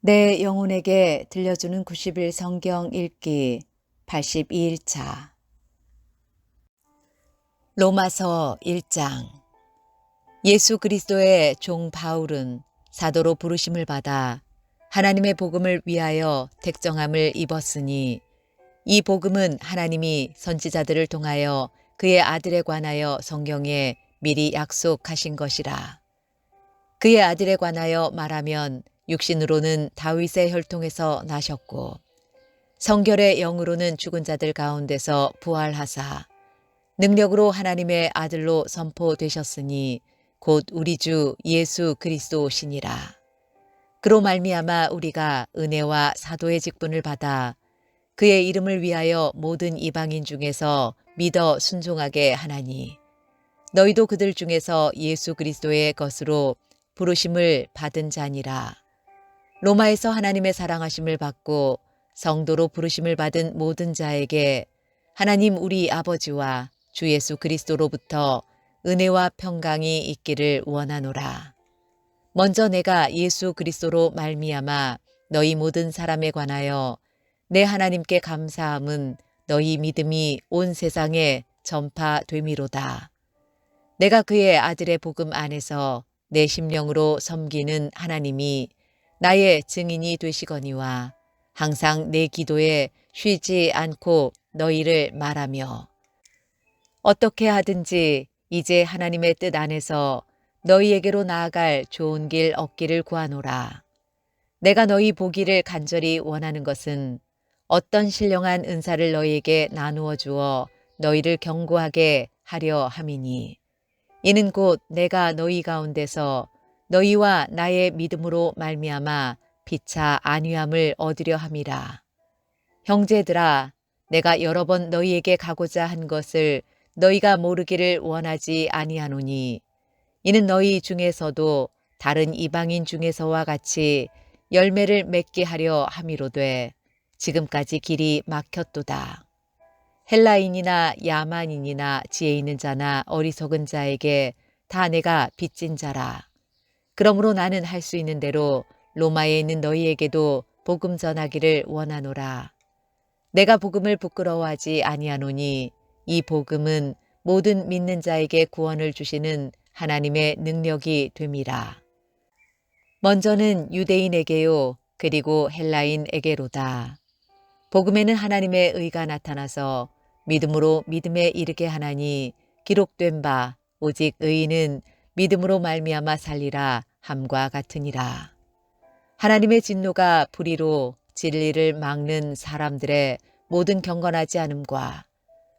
내 영혼에게 들려주는 90일 성경 읽기 82일차 로마서 1장. 예수 그리스도의 종 바울은 사도로 부르심을 받아 하나님의 복음을 위하여 택정함을 입었으니 이 복음은 하나님이 선지자들을 통하여 그의 아들에 관하여 성경에 미리 약속하신 것이라. 그의 아들에 관하여 말하면 육신으로는 다윗의 혈통에서 나셨고 성결의 영으로는 죽은 자들 가운데서 부활하사 능력으로 하나님의 아들로 선포되셨으니 곧 우리 주 예수 그리스도시니라. 그로 말미암아 우리가 은혜와 사도의 직분을 받아 그의 이름을 위하여 모든 이방인 중에서 믿어 순종하게 하나니 너희도 그들 중에서 예수 그리스도의 것으로 부르심을 받은 자니라. 로마에서 하나님의 사랑하심을 받고 성도로 부르심을 받은 모든 자에게 하나님 우리 아버지와 주 예수 그리스도로부터 은혜와 평강이 있기를 원하노라. 먼저 내가 예수 그리스도로 말미암아 너희 모든 사람에 관하여 내 하나님께 감사함은 너희 믿음이 온 세상에 전파됨이로다. 내가 그의 아들의 복음 안에서 내 심령으로 섬기는 하나님이 나의 증인이 되시거니와 항상 내 기도에 쉬지 않고 너희를 말하며 어떻게 하든지 이제 하나님의 뜻 안에서 너희에게로 나아갈 좋은 길 얻기를 구하노라. 내가 너희 보기를 간절히 원하는 것은 어떤 신령한 은사를 너희에게 나누어 주어 너희를 견고하게 하려 함이니 이는 곧 내가 너희 가운데서 너희와 나의 믿음으로 말미암아 피차 안위함을 얻으려 함이라. 형제들아, 내가 여러 번 너희에게 가고자 한 것을 너희가 모르기를 원하지 아니하노니 이는 너희 중에서도 다른 이방인 중에서와 같이 열매를 맺게 하려 함이로되 지금까지 길이 막혔도다. 헬라인이나 야만인이나 지혜 있는 자나 어리석은 자에게 다 내가 빚진 자라. 그러므로 나는 할 수 있는 대로 로마에 있는 너희에게도 복음 전하기를 원하노라. 내가 복음을 부끄러워하지 아니하노니 이 복음은 모든 믿는 자에게 구원을 주시는 하나님의 능력이 됨이라. 먼저는 유대인에게요 그리고 헬라인에게로다. 복음에는 하나님의 의가 나타나서 믿음으로 믿음에 이르게 하나니 기록된 바 오직 의인은 믿음으로 말미암아 살리라 함과 같으니라. 하나님의 진노가 불의로 진리를 막는 사람들의 모든 경건하지 않음과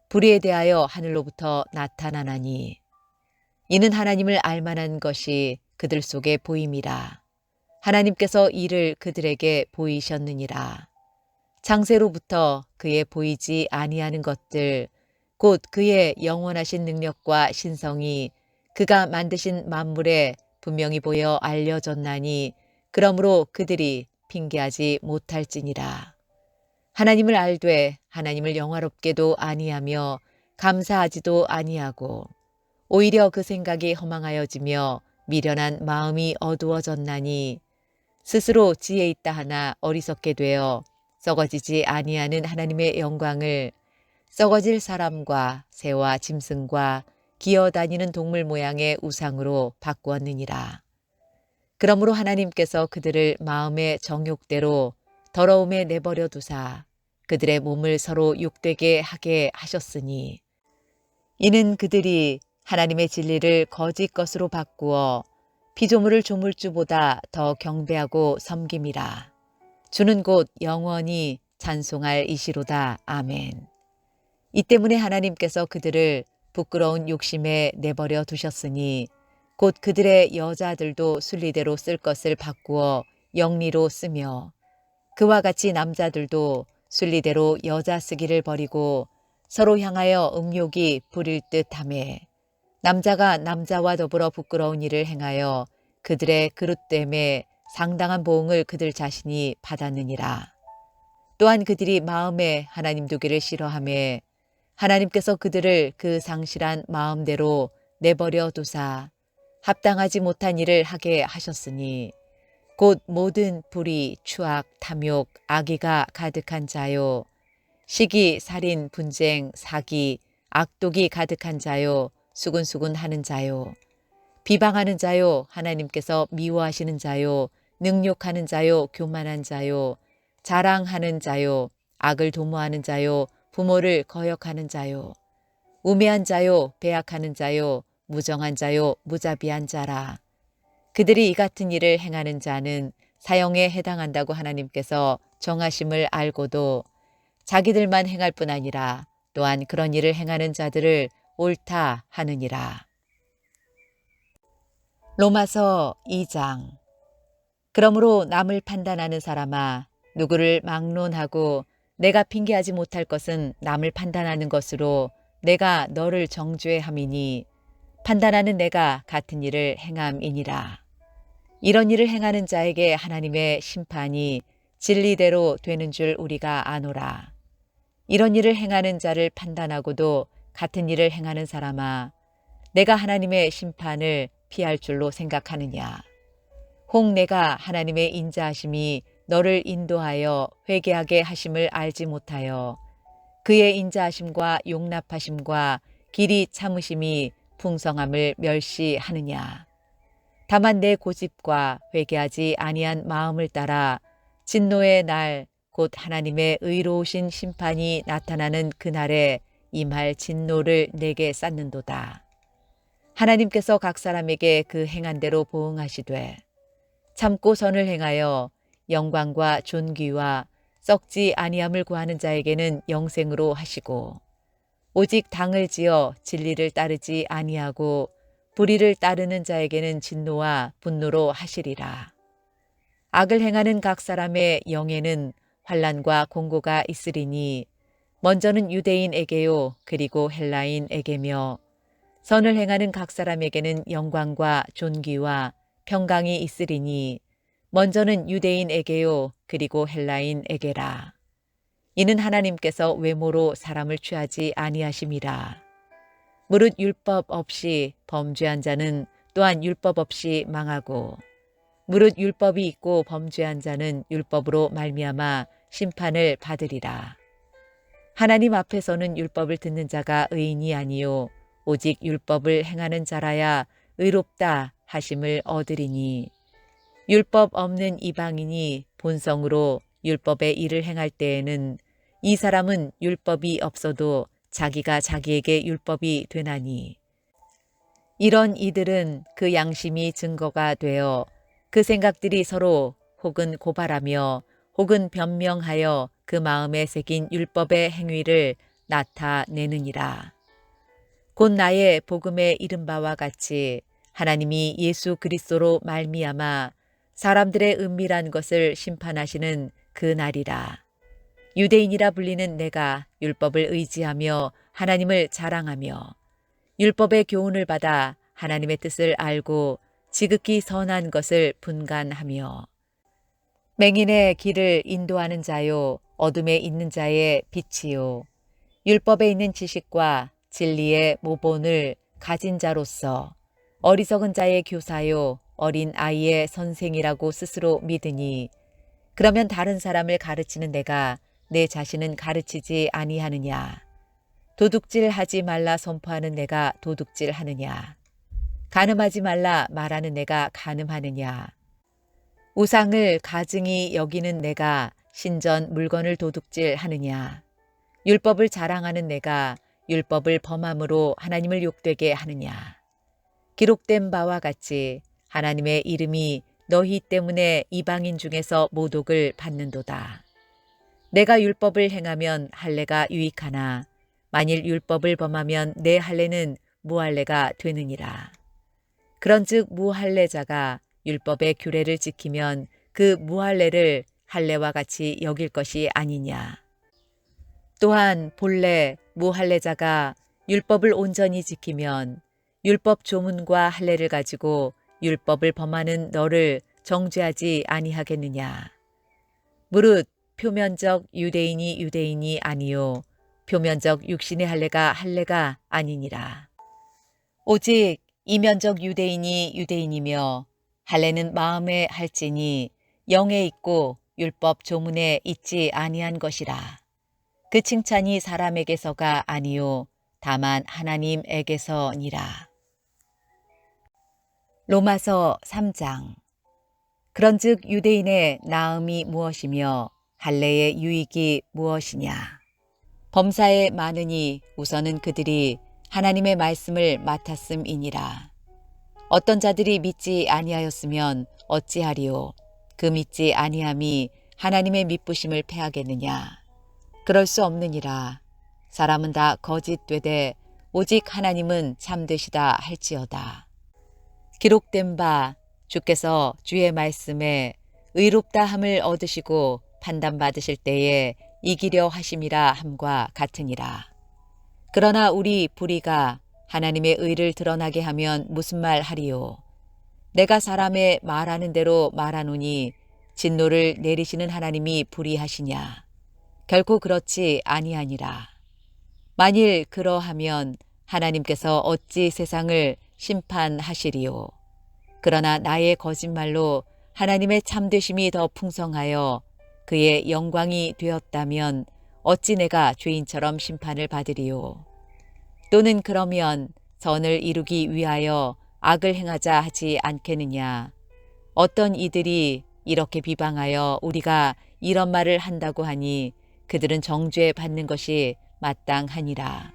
불의에 대하여 하늘로부터 나타나나니 이는 하나님을 알만한 것이 그들 속에 보임이라. 하나님께서 이를 그들에게 보이셨느니라. 창세로부터 그의 보이지 아니하는 것들 곧 그의 영원하신 능력과 신성이 그가 만드신 만물에 분명히 보여 알려졌나니 그러므로 그들이 핑계하지 못할지니라. 하나님을 알되 하나님을 영화롭게도 아니하며 감사하지도 아니하고 오히려 그 생각이 허망하여지며 미련한 마음이 어두워졌나니 스스로 지혜 있다 하나 어리석게 되어 썩어지지 아니하는 하나님의 영광을 썩어질 사람과 새와 짐승과 기어다니는 동물 모양의 우상으로 바꾸었느니라. 그러므로 하나님께서 그들을 마음의 정욕대로 더러움에 내버려 두사 그들의 몸을 서로 욕되게 하게 하셨으니 이는 그들이 하나님의 진리를 거짓 것으로 바꾸어 피조물을 조물주보다 더 경배하고 섬김이라. 주는 곧 영원히 찬송할 이시로다. 아멘. 이 때문에 하나님께서 그들을 부끄러운 욕심에 내버려 두셨으니 곧 그들의 여자들도 순리대로 쓸 것을 바꾸어 영리로 쓰며 그와 같이 남자들도 순리대로 여자 쓰기를 버리고 서로 향하여 음욕이 부릴 듯하매 남자가 남자와 더불어 부끄러운 일을 행하여 그들의 그릇됨에 상당한 보응을 그들 자신이 받았느니라. 또한 그들이 마음에 하나님 두기를 싫어하며 하나님께서 그들을 그 상실한 마음대로 내버려 두사 합당하지 못한 일을 하게 하셨으니 곧 모든 불의, 추악, 탐욕, 악의가 가득한 자요. 시기, 살인, 분쟁, 사기, 악독이 가득한 자요. 수근수근 하는 자요. 비방하는 자요. 하나님께서 미워하시는 자요. 능욕하는 자요. 교만한 자요. 자랑하는 자요. 악을 도모하는 자요. 부모를 거역하는 자요. 우매한 자요. 배약하는 자요. 무정한 자요. 무자비한 자라. 그들이 이 같은 일을 행하는 자는 사형에 해당한다고 하나님께서 정하심을 알고도 자기들만 행할 뿐 아니라 또한 그런 일을 행하는 자들을 옳다 하느니라. 로마서 2장. 그러므로 남을 판단하는 사람아, 누구를 막론하고 내가 핑계하지 못할 것은 남을 판단하는 것으로 내가 너를 정죄 함이니 판단하는 내가 같은 일을 행함이니라. 이런 일을 행하는 자에게 하나님의 심판이 진리대로 되는 줄 우리가 아노라. 이런 일을 행하는 자를 판단하고도 같은 일을 행하는 사람아, 내가 하나님의 심판을 피할 줄로 생각하느냐. 혹 내가 하나님의 인자하심이 너를 인도하여 회개하게 하심을 알지 못하여 그의 인자하심과 용납하심과 길이 참으심이 풍성함을 멸시하느냐. 다만 내 고집과 회개하지 아니한 마음을 따라 진노의 날 곧 하나님의 의로우신 심판이 나타나는 그날에 임할 진노를 내게 쌓는도다. 하나님께서 각 사람에게 그 행한 대로 보응하시되 참고 선을 행하여 영광과 존귀와 썩지 아니함을 구하는 자에게는 영생으로 하시고 오직 당을 지어 진리를 따르지 아니하고 불의를 따르는 자에게는 진노와 분노로 하시리라. 악을 행하는 각 사람의 영에는 환난과 공고가 있으리니 먼저는 유대인에게요 그리고 헬라인에게며 선을 행하는 각 사람에게는 영광과 존귀와 평강이 있으리니 먼저는 유대인에게요 그리고 헬라인에게라. 이는 하나님께서 외모로 사람을 취하지 아니하심이라. 무릇 율법 없이 범죄한 자는 또한 율법 없이 망하고 무릇 율법이 있고 범죄한 자는 율법으로 말미암아 심판을 받으리라. 하나님 앞에서는 율법을 듣는 자가 의인이 아니요 오직 율법을 행하는 자라야 의롭다 하심을 얻으리니 율법 없는 이방인이 본성으로 율법의 일을 행할 때에는 이 사람은 율법이 없어도 자기가 자기에게 율법이 되나니 이런 이들은 그 양심이 증거가 되어 그 생각들이 서로 혹은 고발하며 혹은 변명하여 그 마음에 새긴 율법의 행위를 나타내느니라. 곧 나의 복음에 이른 바와 같이 하나님이 예수 그리스도로 말미암아 사람들의 은밀한 것을 심판하시는 그 날이라. 유대인이라 불리는 내가 율법을 의지하며 하나님을 자랑하며 율법의 교훈을 받아 하나님의 뜻을 알고 지극히 선한 것을 분간하며 맹인의 길을 인도하는 자요 어둠에 있는 자의 빛이요 율법에 있는 지식과 진리의 모본을 가진 자로서 어리석은 자의 교사요 어린 아이의 선생이라고 스스로 믿으니 그러면 다른 사람을 가르치는 내가 내 자신은 가르치지 아니하느냐. 도둑질하지 말라 선포하는 내가 도둑질하느냐. 간음하지 말라 말하는 내가 간음하느냐. 우상을 가증히 여기는 내가 신전 물건을 도둑질하느냐. 율법을 자랑하는 내가 율법을 범함으로 하나님을 욕되게 하느냐. 기록된 바와 같이 하나님의 이름이 너희 때문에 이방인 중에서 모독을 받는도다. 내가 율법을 행하면 할례가 유익하나 만일 율법을 범하면 내 할례는 무할례가 되느니라. 그런즉 무할례자가 율법의 규례를 지키면 그 무할례를 할례와 같이 여길 것이 아니냐. 또한 본래 무할례자가 율법을 온전히 지키면 율법 조문과 할례를 가지고 율법을 범하는 너를 정죄하지 아니하겠느냐. 무릇 표면적 유대인이 아니요 표면적 육신의 할례가 할례가 아니니라. 오직 이면적 유대인이 유대인이며 할례는 마음에 할지니 영에 있고 율법 조문에 있지 아니한 것이라. 그 칭찬이 사람에게서가 아니요 다만 하나님에게서니라. 로마서 3장. 그런즉 유대인의 나음이 무엇이며 할례의 유익이 무엇이냐. 범사에 많으니 우선은 그들이 하나님의 말씀을 맡았음이니라. 어떤 자들이 믿지 아니하였으면 어찌하리요. 그 믿지 아니함이 하나님의 믿부심을 패하겠느냐. 그럴 수 없느니라. 사람은 다 거짓되되 오직 하나님은 참되시다 할지어다. 기록된 바 주께서 주의 말씀에 의롭다 함을 얻으시고 판단받으실 때에 이기려 하심이라 함과 같으니라. 그러나 우리 불의가 하나님의 의를 드러나게 하면 무슨 말 하리요. 내가 사람의 말하는 대로 말하노니 진노를 내리시는 하나님이 불의하시냐. 결코 그렇지 아니하니라. 만일 그러하면 하나님께서 어찌 세상을 심판하시리요. 그러나 나의 거짓말로 하나님의 참되심이 더 풍성하여 그의 영광이 되었다면 어찌 내가 죄인처럼 심판을 받으리요. 또는 그러면 선을 이루기 위하여 악을 행하자 하지 않겠느냐. 어떤 이들이 이렇게 비방하여 우리가 이런 말을 한다고 하니 그들은 정죄 받는 것이 마땅하니라.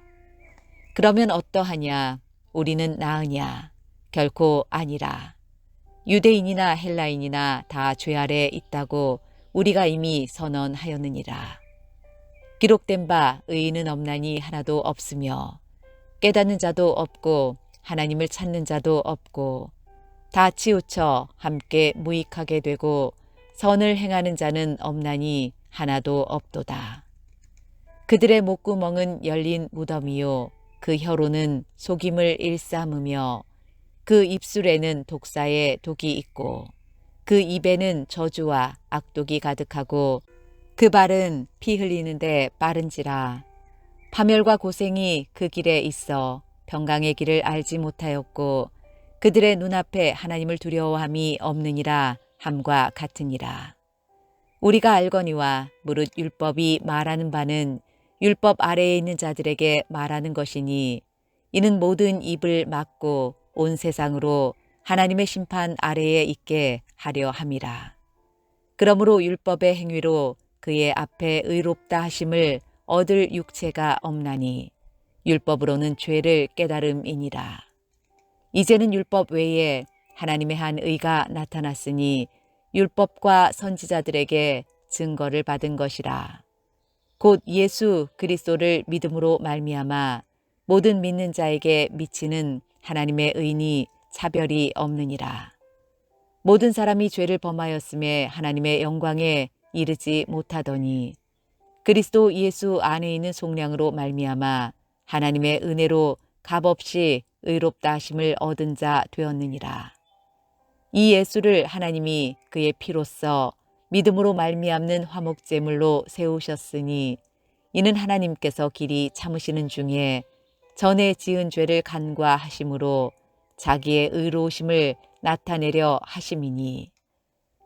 그러면 어떠하냐. 우리는 나으냐. 결코 아니라. 유대인이나 헬라인이나 다 죄 아래 있다고 우리가 이미 선언하였느니라. 기록된 바 의인은 없나니 하나도 없으며 깨닫는 자도 없고 하나님을 찾는 자도 없고 다 치우쳐 함께 무익하게 되고 선을 행하는 자는 없나니 하나도 없도다. 그들의 목구멍은 열린 무덤이요 그 혀로는 속임을 일삼으며 그 입술에는 독사의 독이 있고 그 입에는 저주와 악독이 가득하고 그 발은 피 흘리는데 빠른지라. 파멸과 고생이 그 길에 있어 평강의 길을 알지 못하였고 그들의 눈앞에 하나님을 두려워함이 없느니라 함과 같으니라. 우리가 알거니와 무릇 율법이 말하는 바는 율법 아래에 있는 자들에게 말하는 것이니 이는 모든 입을 막고 온 세상으로 하나님의 심판 아래에 있게 하려 함이라. 그러므로 율법의 행위로 그의 앞에 의롭다 하심을 얻을 육체가 없나니 율법으로는 죄를 깨달음이니라. 이제는 율법 외에 하나님의 한 의가 나타났으니 율법과 선지자들에게 증거를 받은 것이라. 곧 예수 그리스도를 믿음으로 말미암아 모든 믿는 자에게 미치는 하나님의 의니 차별이 없느니라. 모든 사람이 죄를 범하였음에 하나님의 영광에 이르지 못하더니 그리스도 예수 안에 있는 속량으로 말미암아 하나님의 은혜로 값없이 의롭다 하심을 얻은 자 되었느니라. 이 예수를 하나님이 그의 피로써 믿음으로 말미암는 화목제물로 세우셨으니 이는 하나님께서 길이 참으시는 중에 전에 지은 죄를 간과하심으로 자기의 의로우심을 나타내려 하심이니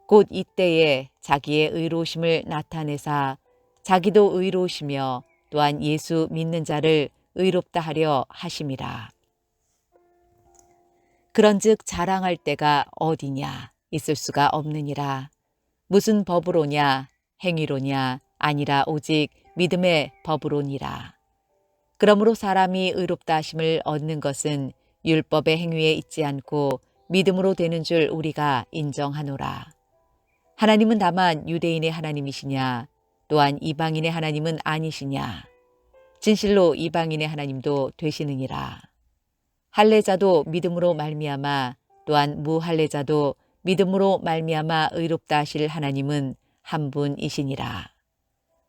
곧 이때에 자기의 의로우심을 나타내사 자기도 의로우시며 또한 예수 믿는 자를 의롭다 하려 하심이라. 그런즉 자랑할 때가 어디냐 있을 수가 없느니라. 무슨 법으로냐 행위로냐 아니라 오직 믿음의 법으로니라. 그러므로 사람이 의롭다 하심을 얻는 것은 율법의 행위에 있지 않고 믿음으로 되는 줄 우리가 인정하노라. 하나님은 다만 유대인의 하나님이시냐 또한 이방인의 하나님은 아니시냐. 진실로 이방인의 하나님도 되시느니라. 할례자도 믿음으로 말미암아 또한 무할례자도 믿음으로 말미암아 의롭다 하실 하나님은 한 분이시니라.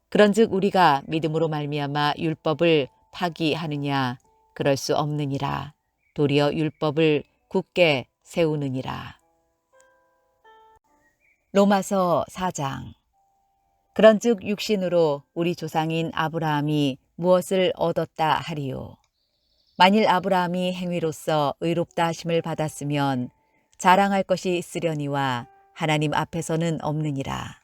그런즉 우리가 믿음으로 말미암아 율법을 파기하느냐 그럴 수 없느니라. 도리어 율법을 굳게 세우느니라. 로마서 4장. 그런즉 육신으로 우리 조상인 아브라함이 무엇을 얻었다 하리요. 만일 아브라함이 행위로서 의롭다 하심을 받았으면 자랑할 것이 있으려니와 하나님 앞에서는 없느니라.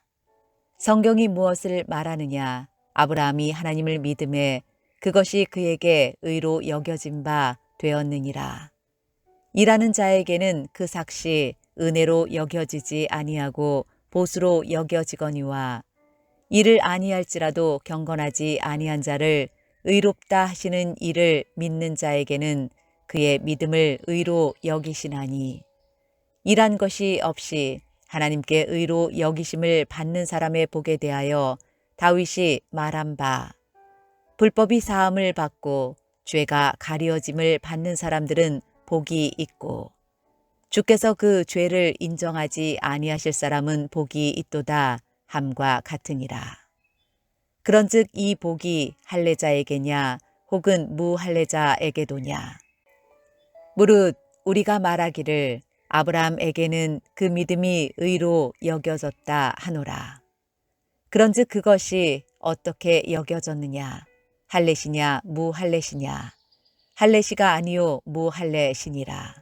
성경이 무엇을 말하느냐? 아브라함이 하나님을 믿음에 그것이 그에게 의로 여겨진 바 되었느니라. 일하는 자에게는 그 삭시 은혜로 여겨지지 아니하고 보수로 여겨지거니와 이를 아니할지라도 경건하지 아니한 자를 의롭다 하시는 이를 믿는 자에게는 그의 믿음을 의로 여기시나니 일한 것이 없이 하나님께 의로 여기심을 받는 사람의 복에 대하여 다윗이 말한 바 불법이 사함을 받고 죄가 가려짐을 받는 사람들은 복이 있고 주께서 그 죄를 인정하지 아니하실 사람은 복이 있도다 함과 같으니라. 그런즉 이 복이 할례자에게냐 혹은 무할례자에게도냐. 무릇 우리가 말하기를 아브라함에게는 그 믿음이 의로 여겨졌다 하노라. 그런즉 그것이 어떻게 여겨졌느냐? 할례시냐 무할례시냐? 할례시가 아니요 무할례시니라.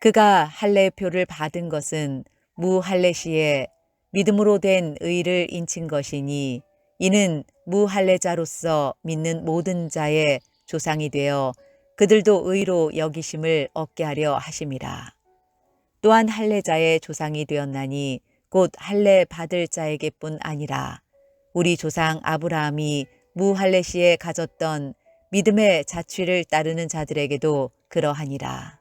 그가 할례표를 받은 것은 무할례시에 믿음으로 된 의를 인친 것이니 이는 무할례자로서 믿는 모든 자의 조상이 되어 그들도 의로 여기심을 얻게 하려 하심이라. 또한 할례자의 조상이 되었나니 곧 할례 받을 자에게뿐 아니라 우리 조상 아브라함이 무할례시에 가졌던 믿음의 자취를 따르는 자들에게도 그러하니라.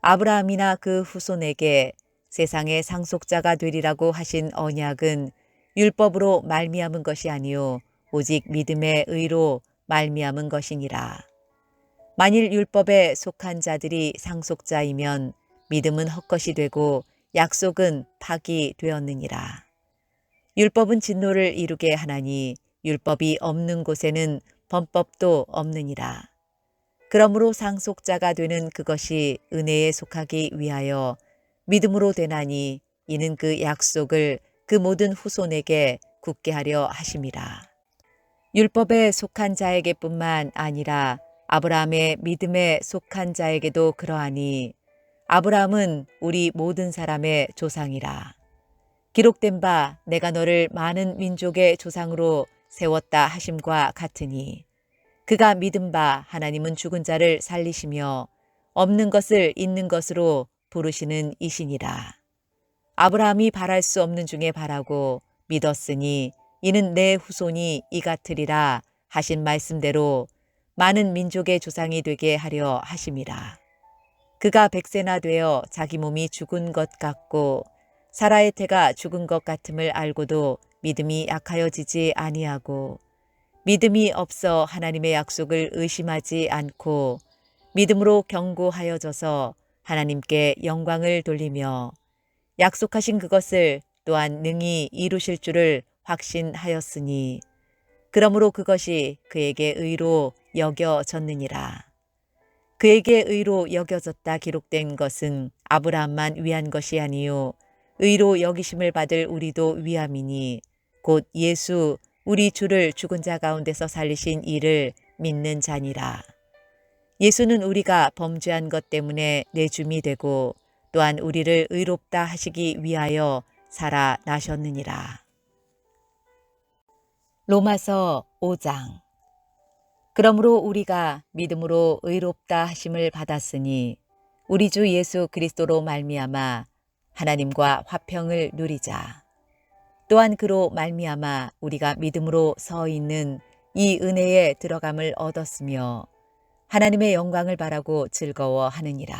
아브라함이나 그 후손에게 세상의 상속자가 되리라고 하신 언약은 율법으로 말미암은 것이 아니요 오직 믿음의 의로 말미암은 것이니라. 만일 율법에 속한 자들이 상속자이면 믿음은 헛것이 되고 약속은 파기 되었느니라. 율법은 진노를 이루게 하나니 율법이 없는 곳에는 범법도 없느니라. 그러므로 상속자가 되는 그것이 은혜에 속하기 위하여 믿음으로 되나니 이는 그 약속을 그 모든 후손에게 굳게 하려 하심이라. 율법에 속한 자에게뿐만 아니라 아브라함의 믿음에 속한 자에게도 그러하니 아브라함은 우리 모든 사람의 조상이라. 기록된 바 내가 너를 많은 민족의 조상으로 세웠다 하심과 같으니 그가 믿은 바 하나님은 죽은 자를 살리시며 없는 것을 있는 것으로 부르시는 이시니라. 아브라함이 바랄 수 없는 중에 바라고 믿었으니 이는 내 후손이 이 같으리라 하신 말씀대로 많은 민족의 조상이 되게 하려 하심이라. 그가 100세나 되어 자기 몸이 죽은 것 같고 사라의 태가 죽은 것 같음을 알고도 믿음이 약하여지지 아니하고 믿음이 없어 하나님의 약속을 의심하지 않고 믿음으로 견고하여져서 하나님께 영광을 돌리며 약속하신 그것을 또한 능히 이루실 줄을 확신하였으니 그러므로 그것이 그에게 의로 여겨졌느니라. 그에게 의로 여겨졌다 기록된 것은 아브라함만 위한 것이 아니요 의로 여기심을 받을 우리도 위함이니 곧 예수 우리 주를 죽은 자 가운데서 살리신 이를 믿는 자니라. 예수는 우리가 범죄한 것 때문에 내줌이 되고 또한 우리를 의롭다 하시기 위하여 살아나셨느니라. 로마서 5장. 그러므로 우리가 믿음으로 의롭다 하심을 받았으니 우리 주 예수 그리스도로 말미암아 하나님과 화평을 누리자. 또한 그로 말미암아 우리가 믿음으로 서 있는 이 은혜에 들어감을 얻었으며 하나님의 영광을 바라고 즐거워하느니라.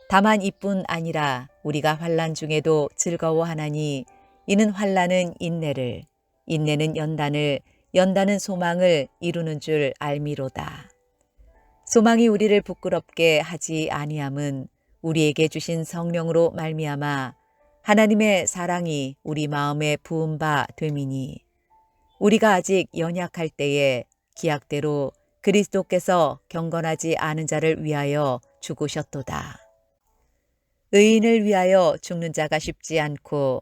다만 이뿐 아니라 우리가 환난 중에도 즐거워하나니 이는 환난은 인내를, 인내는 연단을, 연단은 소망을 이루는 줄 알미로다. 소망이 우리를 부끄럽게 하지 아니함은 우리에게 주신 성령으로 말미암아 하나님의 사랑이 우리 마음에 부은 바 됨이니 우리가 아직 연약할 때에 기약대로 그리스도께서 경건하지 않은 자를 위하여 죽으셨도다. 의인을 위하여 죽는 자가 쉽지 않고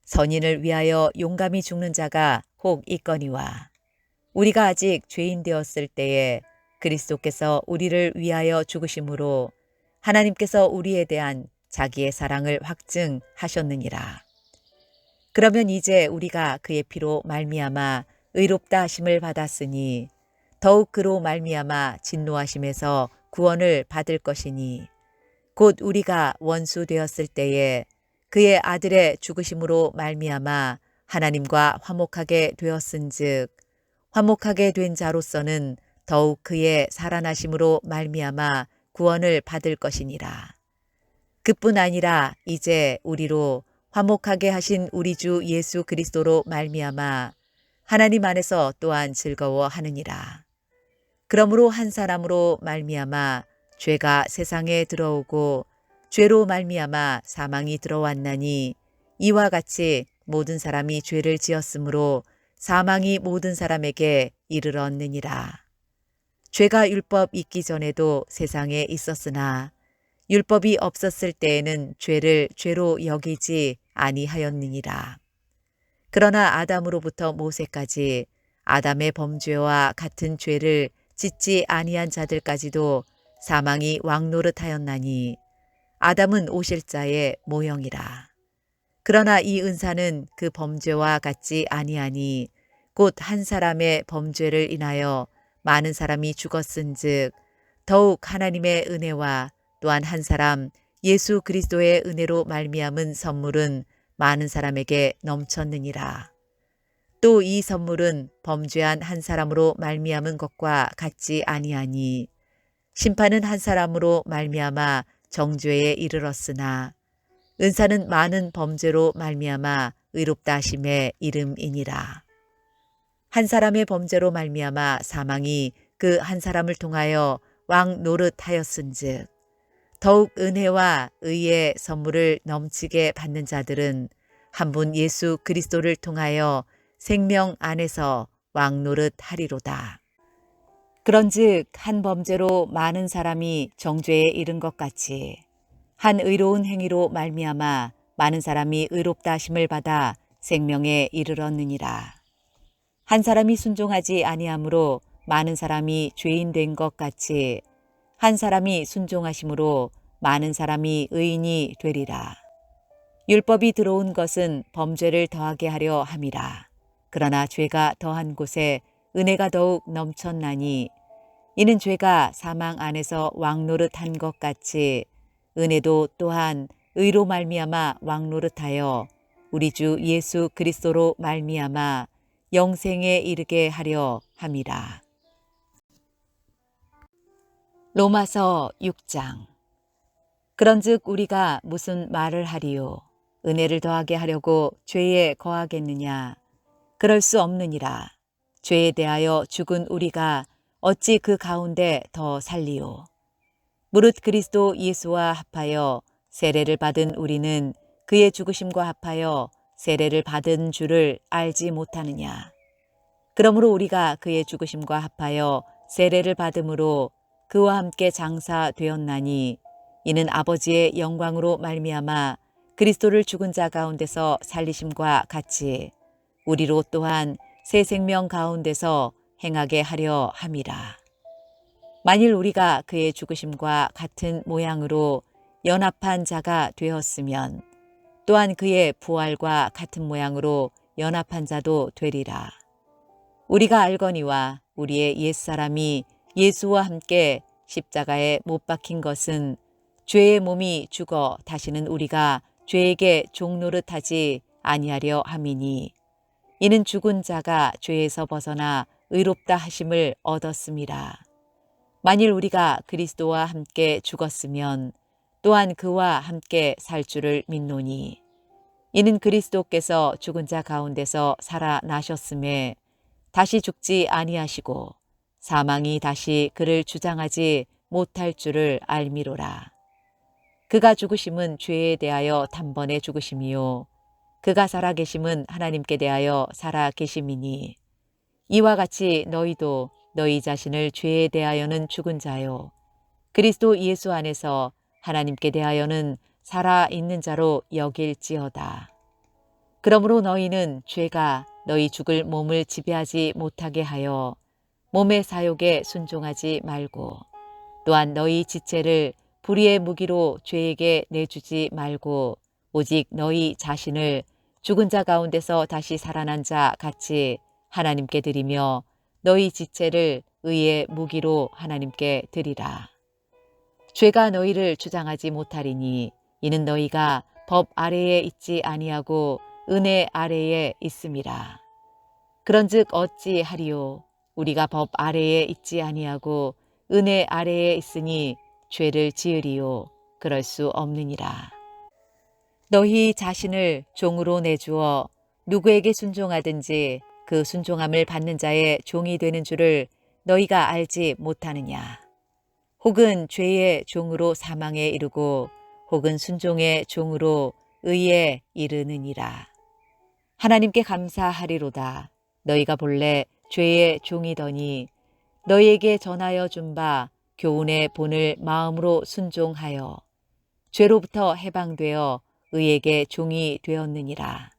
선인을 위하여 용감히 죽는 자가 혹 있거니와 우리가 아직 죄인 되었을 때에 그리스도께서 우리를 위하여 죽으심으로 하나님께서 우리에 대한 자기의 사랑을 확증하셨느니라. 그러면 이제 우리가 그의 피로 말미암아 의롭다 하심을 받았으니 더욱 그로 말미암아 진노하심에서 구원을 받을 것이니 곧 우리가 원수 되었을 때에 그의 아들의 죽으심으로 말미암아 하나님과 화목하게 되었은즉 화목하게 된 자로서는 더욱 그의 살아나심으로 말미암아 구원을 받을 것이니라. 그뿐 아니라 이제 우리로 화목하게 하신 우리 주 예수 그리스도로 말미암아 하나님 안에서 또한 즐거워하느니라. 그러므로 한 사람으로 말미암아 죄가 세상에 들어오고 죄로 말미암아 사망이 들어왔나니 이와 같이 모든 사람이 죄를 지었으므로 사망이 모든 사람에게 이르렀느니라. 죄가 율법 있기 전에도 세상에 있었으나 율법이 없었을 때에는 죄를 죄로 여기지 아니하였느니라. 그러나 아담으로부터 모세까지 아담의 범죄와 같은 죄를 짓지 아니한 자들까지도 사망이 왕노릇하였나니 아담은 오실 자의 모형이라. 그러나 이 은사는 그 범죄와 같지 아니하니 곧 한 사람의 범죄를 인하여 많은 사람이 죽었은즉 더욱 하나님의 은혜와 또한 한 사람 예수 그리스도의 은혜로 말미암은 선물은 많은 사람에게 넘쳤느니라. 또 이 선물은 범죄한 한 사람으로 말미암은 것과 같지 아니하니 심판은 한 사람으로 말미암아 정죄에 이르렀으나 은사는 많은 범죄로 말미암아 의롭다 하심의 이름이니라. 한 사람의 범죄로 말미암아 사망이 그 한 사람을 통하여 왕 노릇하였은즉 더욱 은혜와 의의 선물을 넘치게 받는 자들은 한 분 예수 그리스도를 통하여 생명 안에서 왕 노릇하리로다. 그런즉 한 범죄로 많은 사람이 정죄에 이른 것 같이 한 의로운 행위로 말미암아 많은 사람이 의롭다 하심을 받아 생명에 이르렀느니라. 한 사람이 순종하지 아니하므로 많은 사람이 죄인 된 것 같이 한 사람이 순종하심으로 많은 사람이 의인이 되리라. 율법이 들어온 것은 범죄를 더하게 하려 함이라. 그러나 죄가 더한 곳에 은혜가 더욱 넘쳤나니 이는 죄가 사망 안에서 왕노릇한 것 같이 은혜도 또한 의로 말미암아 왕노릇하여 우리 주 예수 그리스도로 말미암아 영생에 이르게 하려 함이라. 로마서 6장. 그런즉 우리가 무슨 말을 하리요? 은혜를 더하게 하려고 죄에 거하겠느냐? 그럴 수 없느니라. 죄에 대하여 죽은 우리가 어찌 그 가운데 더 살리요? 무릇 그리스도 예수와 합하여 세례를 받은 우리는 그의 죽으심과 합하여 세례를 받은 줄을 알지 못하느냐? 그러므로 우리가 그의 죽으심과 합하여 세례를 받음으로 그와 함께 장사되었나니 이는 아버지의 영광으로 말미암아 그리스도를 죽은 자 가운데서 살리심과 같이 우리로 또한 새 생명 가운데서 행하게 하려 함이라. 만일 우리가 그의 죽으심과 같은 모양으로 연합한 자가 되었으면 또한 그의 부활과 같은 모양으로 연합한 자도 되리라. 우리가 알거니와 우리의 옛사람이 예수와 함께 십자가에 못 박힌 것은 죄의 몸이 죽어 다시는 우리가 죄에게 종노릇하지 아니하려 함이니 이는 죽은 자가 죄에서 벗어나 의롭다 하심을 얻었음이라. 만일 우리가 그리스도와 함께 죽었으면 또한 그와 함께 살 줄을 믿노니 이는 그리스도께서 죽은 자 가운데서 살아나셨음에 다시 죽지 아니하시고 사망이 다시 그를 주장하지 못할 줄을 알미로라. 그가 죽으심은 죄에 대하여 단번에 죽으심이요 그가 살아계심은 하나님께 대하여 살아계심이니 이와 같이 너희도 너희 자신을 죄에 대하여는 죽은 자요 그리스도 예수 안에서 하나님께 대하여는 살아있는 자로 여길지어다. 그러므로 너희는 죄가 너희 죽을 몸을 지배하지 못하게 하여 몸의 사욕에 순종하지 말고 또한 너희 지체를 불의의 무기로 죄에게 내주지 말고 오직 너희 자신을 죽은 자 가운데서 다시 살아난 자 같이 하나님께 드리며 너희 지체를 의의 무기로 하나님께 드리라. 죄가 너희를 주장하지 못하리니 이는 너희가 법 아래에 있지 아니하고 은혜 아래에 있음이라. 그런즉 어찌 하리요? 우리가 법 아래에 있지 아니하고 은혜 아래에 있으니 죄를 지으리요? 그럴 수 없느니라. 너희 자신을 종으로 내주어 누구에게 순종하든지 그 순종함을 받는 자의 종이 되는 줄을 너희가 알지 못하느냐. 혹은 죄의 종으로 사망에 이르고 혹은 순종의 종으로 의에 이르느니라. 하나님께 감사하리로다. 너희가 본래 죄의 종이더니 너희에게 전하여 준 바 교훈의 본을 마음으로 순종하여 죄로부터 해방되어 의에게 종이 되었느니라.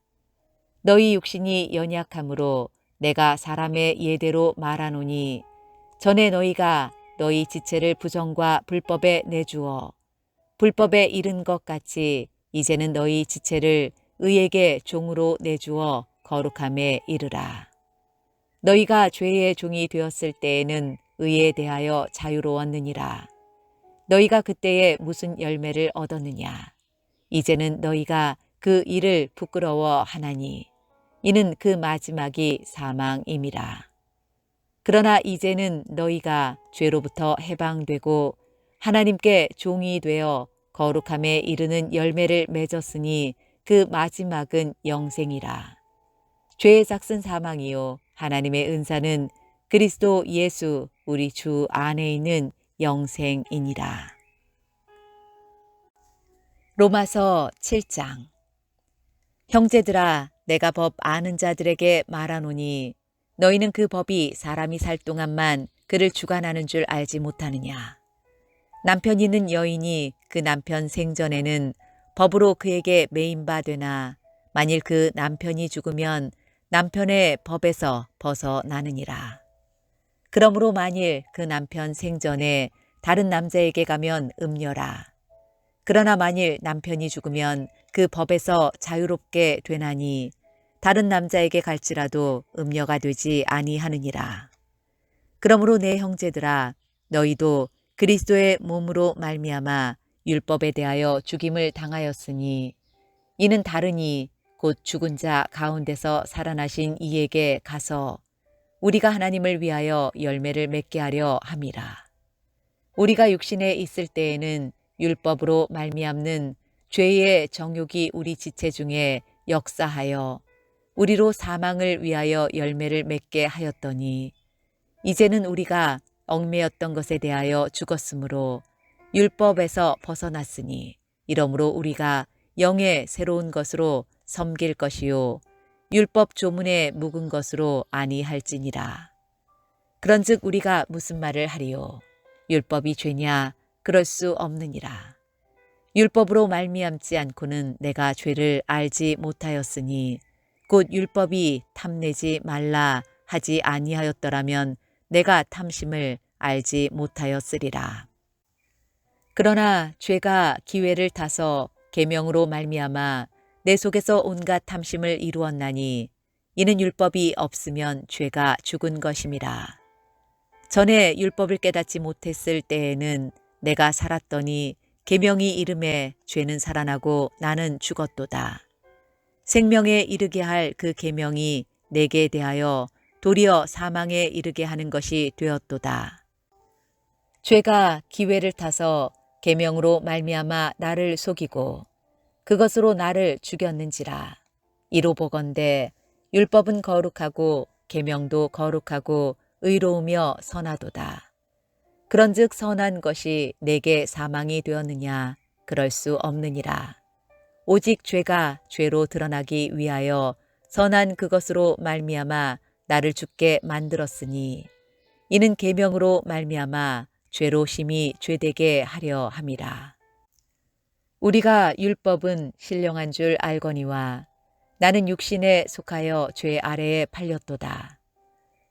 너희 육신이 연약함으로 내가 사람의 예대로 말하노니 전에 너희가 너희 지체를 부정과 불법에 내주어 불법에 이른 것 같이 이제는 너희 지체를 의에게 종으로 내주어 거룩함에 이르라. 너희가 죄의 종이 되었을 때에는 의에 대하여 자유로웠느니라. 너희가 그때에 무슨 열매를 얻었느냐. 이제는 너희가 그 일을 부끄러워하나니 이는 그 마지막이 사망임이라. 그러나 이제는 너희가 죄로부터 해방되고 하나님께 종이 되어 거룩함에 이르는 열매를 맺었으니 그 마지막은 영생이라. 죄의 삭은 사망이요 하나님의 은사는 그리스도 예수 우리 주 안에 있는 영생이니라. 로마서 7장. 형제들아, 내가 법 아는 자들에게 말하노니 너희는 그 법이 사람이 살 동안만 그를 주관하는 줄 알지 못하느냐. 남편 있는 여인이 그 남편 생전에는 법으로 그에게 매인바 되나 만일 그 남편이 죽으면 남편의 법에서 벗어나느니라. 그러므로 만일 그 남편 생전에 다른 남자에게 가면 음녀라. 그러나 만일 남편이 죽으면 그 법에서 자유롭게 되나니 다른 남자에게 갈지라도 음녀가 되지 아니하느니라. 그러므로 내 형제들아, 너희도 그리스도의 몸으로 말미암아 율법에 대하여 죽임을 당하였으니 이는 다르니 곧 죽은 자 가운데서 살아나신 이에게 가서 우리가 하나님을 위하여 열매를 맺게 하려 함이라. 우리가 육신에 있을 때에는 율법으로 말미암는 죄의 정욕이 우리 지체 중에 역사하여 우리로 사망을 위하여 열매를 맺게 하였더니 이제는 우리가 얽매였던 것에 대하여 죽었으므로 율법에서 벗어났으니 이러므로 우리가 영의 새로운 것으로 섬길 것이요 율법 조문에 묵은 것으로 아니할지니라. 그런즉 우리가 무슨 말을 하리요? 율법이 죄냐? 그럴 수 없느니라. 율법으로 말미암지 않고는 내가 죄를 알지 못하였으니 곧 율법이 탐내지 말라 하지 아니하였더라면 내가 탐심을 알지 못하였으리라. 그러나 죄가 기회를 타서 계명으로 말미암아 내 속에서 온갖 탐심을 이루었나니 이는 율법이 없으면 죄가 죽은 것임이라. 전에 율법을 깨닫지 못했을 때에는 내가 살았더니 계명이 이름에 죄는 살아나고 나는 죽었도다. 생명에 이르게 할 그 계명이 내게 대하여 도리어 사망에 이르게 하는 것이 되었도다. 죄가 기회를 타서 계명으로 말미암아 나를 속이고 그것으로 나를 죽였는지라. 이로 보건대 율법은 거룩하고 계명도 거룩하고 의로우며 선하도다. 그런즉 선한 것이 내게 사망이 되었느냐? 그럴 수 없느니라. 오직 죄가 죄로 드러나기 위하여 선한 그것으로 말미암아 나를 죽게 만들었으니 이는 계명으로 말미암아 죄로 심히 죄되게 하려 함이라. 우리가 율법은 신령한 줄 알거니와 나는 육신에 속하여 죄 아래에 팔렸도다.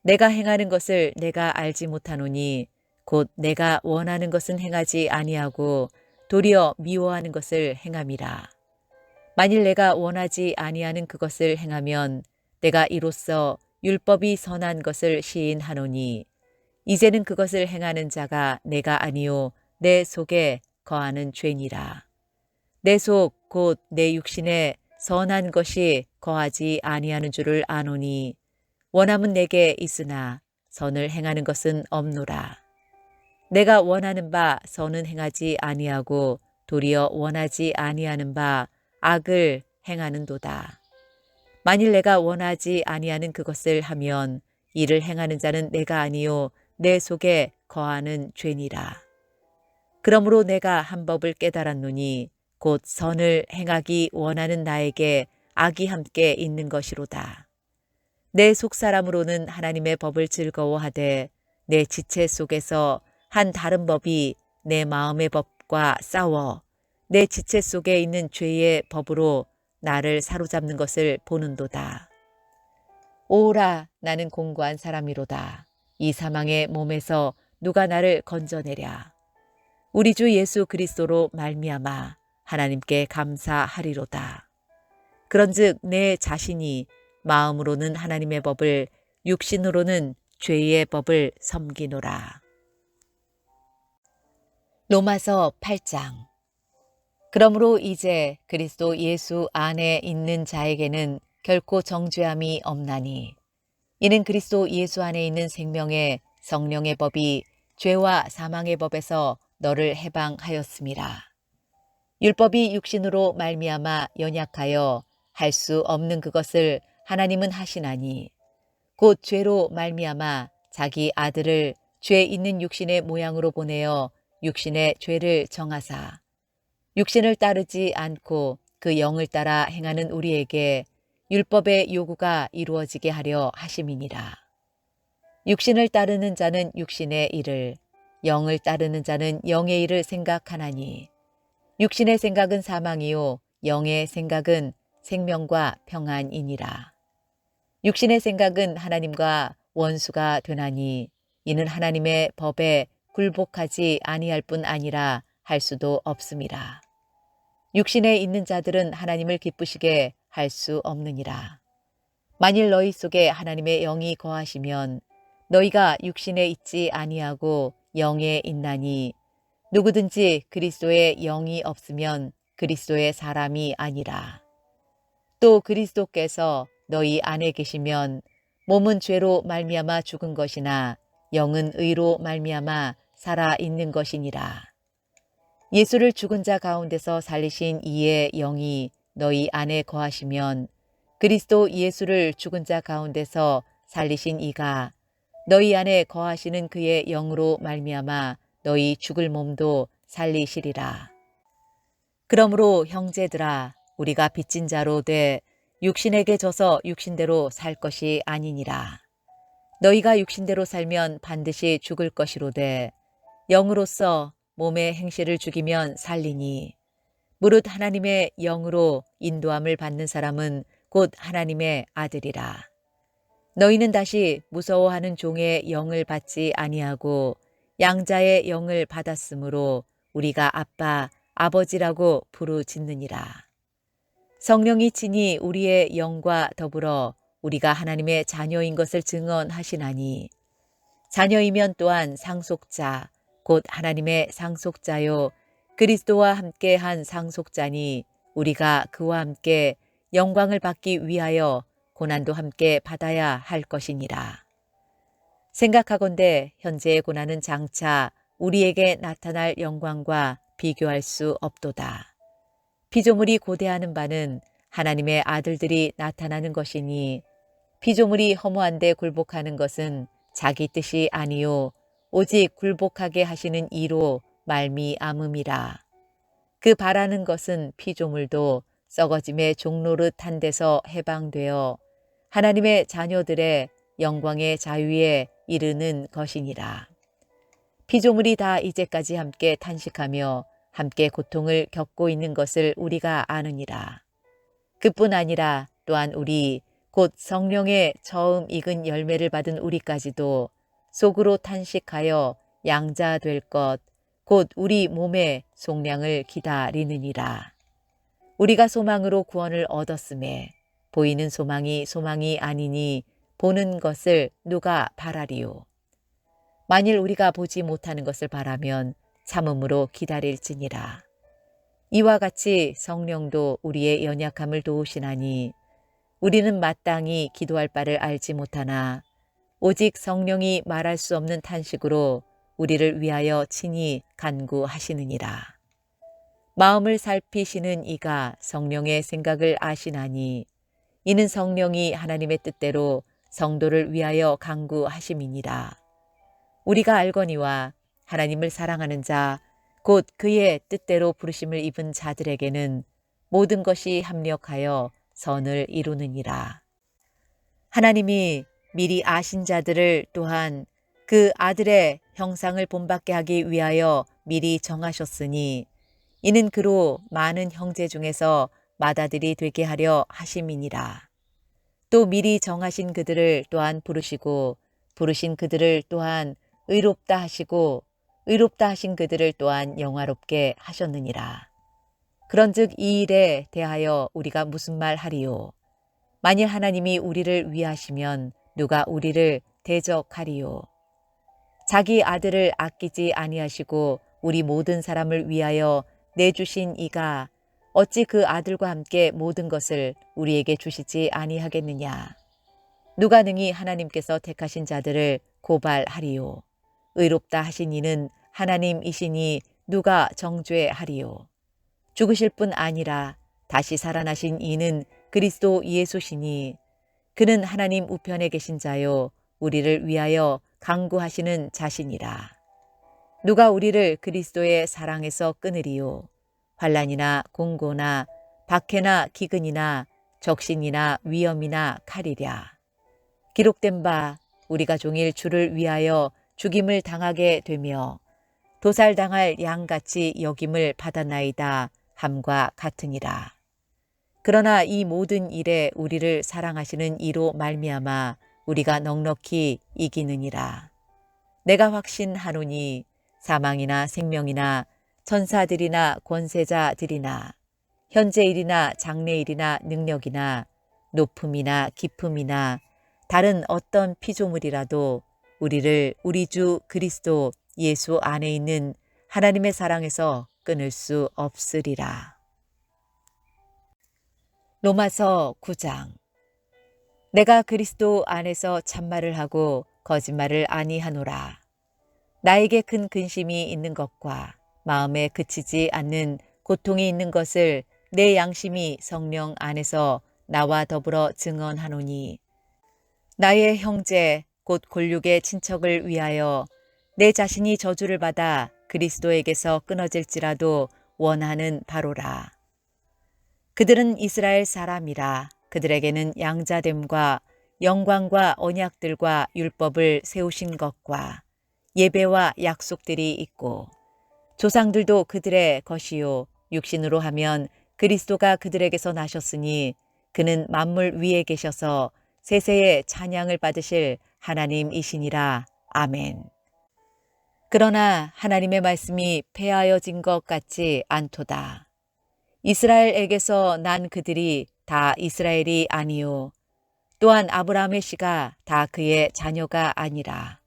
내가 행하는 것을 내가 알지 못하노니 곧 내가 원하는 것은 행하지 아니하고 도리어 미워하는 것을 행함이라. 만일 내가 원하지 아니하는 그것을 행하면 내가 이로써 율법이 선한 것을 시인하노니 이제는 그것을 행하는 자가 내가 아니요 내 속에 거하는 죄니라. 내 속 곧 내 육신에 선한 것이 거하지 아니하는 줄을 아노니 원함은 내게 있으나 선을 행하는 것은 없노라. 내가 원하는 바 선은 행하지 아니하고 도리어 원하지 아니하는 바 악을 행하는도다. 만일 내가 원하지 아니하는 그것을 하면 이를 행하는 자는 내가 아니요 내 속에 거하는 죄니라. 그러므로 내가 한 법을 깨달았노니 곧 선을 행하기 원하는 나에게 악이 함께 있는 것이로다. 내 속사람으로는 하나님의 법을 즐거워하되 내 지체 속에서 한 다른 법이 내 마음의 법과 싸워 내 지체 속에 있는 죄의 법으로 나를 사로잡는 것을 보는도다. 오라, 나는 공고한 사람이로다. 이 사망의 몸에서 누가 나를 건져내랴. 우리 주 예수 그리스도로 말미암아 하나님께 감사하리로다. 그런즉 내 자신이 마음으로는 하나님의 법을, 육신으로는 죄의 법을 섬기노라. 로마서 8장. 그러므로 이제 그리스도 예수 안에 있는 자에게는 결코 정죄함이 없나니 이는 그리스도 예수 안에 있는 생명의 성령의 법이 죄와 사망의 법에서 너를 해방하였음이라. 율법이 육신으로 말미암아 연약하여 할 수 없는 그것을 하나님은 하시나니 곧 죄로 말미암아 자기 아들을 죄 있는 육신의 모양으로 보내어 육신의 죄를 정하사 육신을 따르지 않고 그 영을 따라 행하는 우리에게 율법의 요구가 이루어지게 하려 하심이니라. 육신을 따르는 자는 육신의 일을, 영을 따르는 자는 영의 일을 생각하나니 육신의 생각은 사망이요 영의 생각은 생명과 평안이니라. 육신의 생각은 하나님과 원수가 되나니 이는 하나님의 법에 굴복하지 아니할 뿐 아니라 할 수도 없음이라. 육신에 있는 자들은 하나님을 기쁘시게 할 수 없느니라. 만일 너희 속에 하나님의 영이 거하시면 너희가 육신에 있지 아니하고 영에 있나니 누구든지 그리스도의 영이 없으면 그리스도의 사람이 아니라. 또 그리스도께서 너희 안에 계시면 몸은 죄로 말미암아 죽은 것이나 영은 의로 말미암아 살아 있는 것이니라. 예수를 죽은 자 가운데서 살리신 이의 영이 너희 안에 거하시면 그리스도 예수를 죽은 자 가운데서 살리신 이가 너희 안에 거하시는 그의 영으로 말미암아 너희 죽을 몸도 살리시리라. 그러므로 형제들아, 우리가 빚진 자로 돼 육신에게 져서 육신대로 살 것이 아니니라. 너희가 육신대로 살면 반드시 죽을 것이로되 영으로서 몸의 행실을 죽이면 살리니 무릇 하나님의 영으로 인도함을 받는 사람은 곧 하나님의 아들이라. 너희는 다시 무서워하는 종의 영을 받지 아니하고 양자의 영을 받았으므로 우리가 아빠, 아버지라고 부르짖느니라. 성령이 친히 우리의 영과 더불어 우리가 하나님의 자녀인 것을 증언하시나니 자녀이면 또한 상속자, 곧 하나님의 상속자요 그리스도와 함께한 상속자니 우리가 그와 함께 영광을 받기 위하여 고난도 함께 받아야 할 것이니라. 생각하건대 현재의 고난은 장차 우리에게 나타날 영광과 비교할 수 없도다. 피조물이 고대하는 바는 하나님의 아들들이 나타나는 것이니 피조물이 허무한 데 굴복하는 것은 자기 뜻이 아니요 오직 굴복하게 하시는 이로 말미암음이라. 그 바라는 것은 피조물도 썩어짐의 종노릇 한 데서 해방되어 하나님의 자녀들의 영광의 자유에 이르는 것이니라. 피조물이 다 이제까지 함께 탄식하며 함께 고통을 겪고 있는 것을 우리가 아느니라. 그뿐 아니라 또한 우리 곧 성령의 처음 익은 열매를 받은 우리까지도 속으로 탄식하여 양자 될 것, 곧 우리 몸의 속량을 기다리느니라. 우리가 소망으로 구원을 얻었음에 보이는 소망이 소망이 아니니 보는 것을 누가 바라리요. 만일 우리가 보지 못하는 것을 바라면 참음으로 기다릴지니라. 이와 같이 성령도 우리의 연약함을 도우시나니 우리는 마땅히 기도할 바를 알지 못하나 오직 성령이 말할 수 없는 탄식으로 우리를 위하여 친히 간구하시느니라. 마음을 살피시는 이가 성령의 생각을 아시나니 이는 성령이 하나님의 뜻대로 성도를 위하여 간구하심이니라. 우리가 알거니와 하나님을 사랑하는 자 곧 그의 뜻대로 부르심을 입은 자들에게는 모든 것이 합력하여 선을 이루느니라. 하나님이 미리 아신 자들을 또한 그 아들의 형상을 본받게 하기 위하여 미리 정하셨으니 이는 그로 많은 형제 중에서 맏아들이 되게 하려 하심이니라. 또 미리 정하신 그들을 또한 부르시고 부르신 그들을 또한 의롭다 하시고 의롭다 하신 그들을 또한 영화롭게 하셨느니라. 그런즉 이 일에 대하여 우리가 무슨 말 하리요? 만일 하나님이 우리를 위하시면 누가 우리를 대적하리요? 자기 아들을 아끼지 아니하시고 우리 모든 사람을 위하여 내주신 이가 어찌 그 아들과 함께 모든 것을 우리에게 주시지 아니하겠느냐? 누가 능히 하나님께서 택하신 자들을 고발하리요? 의롭다 하신 이는 하나님이시니 누가 정죄하리요? 죽으실 뿐 아니라 다시 살아나신 이는 그리스도 예수시니 그는 하나님 우편에 계신 자요 우리를 위하여 간구하시는 자시니라. 누가 우리를 그리스도의 사랑에서 끊으리요? 환난이나 공고나 박해나 기근이나 적신이나 위험이나 칼이랴. 기록된 바 우리가 종일 주를 위하여 죽임을 당하게 되며 도살당할 양같이 여김을 받았나이다 함과 같으니라. 그러나 이 모든 일에 우리를 사랑하시는 이로 말미암아 우리가 넉넉히 이기느니라. 내가 확신하노니 사망이나 생명이나 천사들이나 권세자들이나 현재일이나 장래일이나 능력이나 높음이나 깊음이나 다른 어떤 피조물이라도 우리를 우리 주 그리스도 예수 안에 있는 하나님의 사랑에서 끊을 수 없으리라. 로마서 9장. 내가 그리스도 안에서 참말을 하고 거짓말을 아니하노라. 나에게 큰 근심이 있는 것과 마음에 그치지 않는 고통이 있는 것을 내 양심이 성령 안에서 나와 더불어 증언하노니 나의 형제 곧 골육의 친척을 위하여 내 자신이 저주를 받아 그리스도에게서 끊어질지라도 원하는 바로라. 그들은 이스라엘 사람이라 그들에게는 양자됨과 영광과 언약들과 율법을 세우신 것과 예배와 약속들이 있고 조상들도 그들의 것이요 육신으로 하면 그리스도가 그들에게서 나셨으니 그는 만물 위에 계셔서 세세의 찬양을 받으실 하나님이시니라. 아멘. 그러나 하나님의 말씀이 폐하여진 것 같지 않도다. 이스라엘에게서 난 그들이 다 이스라엘이 아니요 또한 아브라함의 씨가 다 그의 자녀가 아니라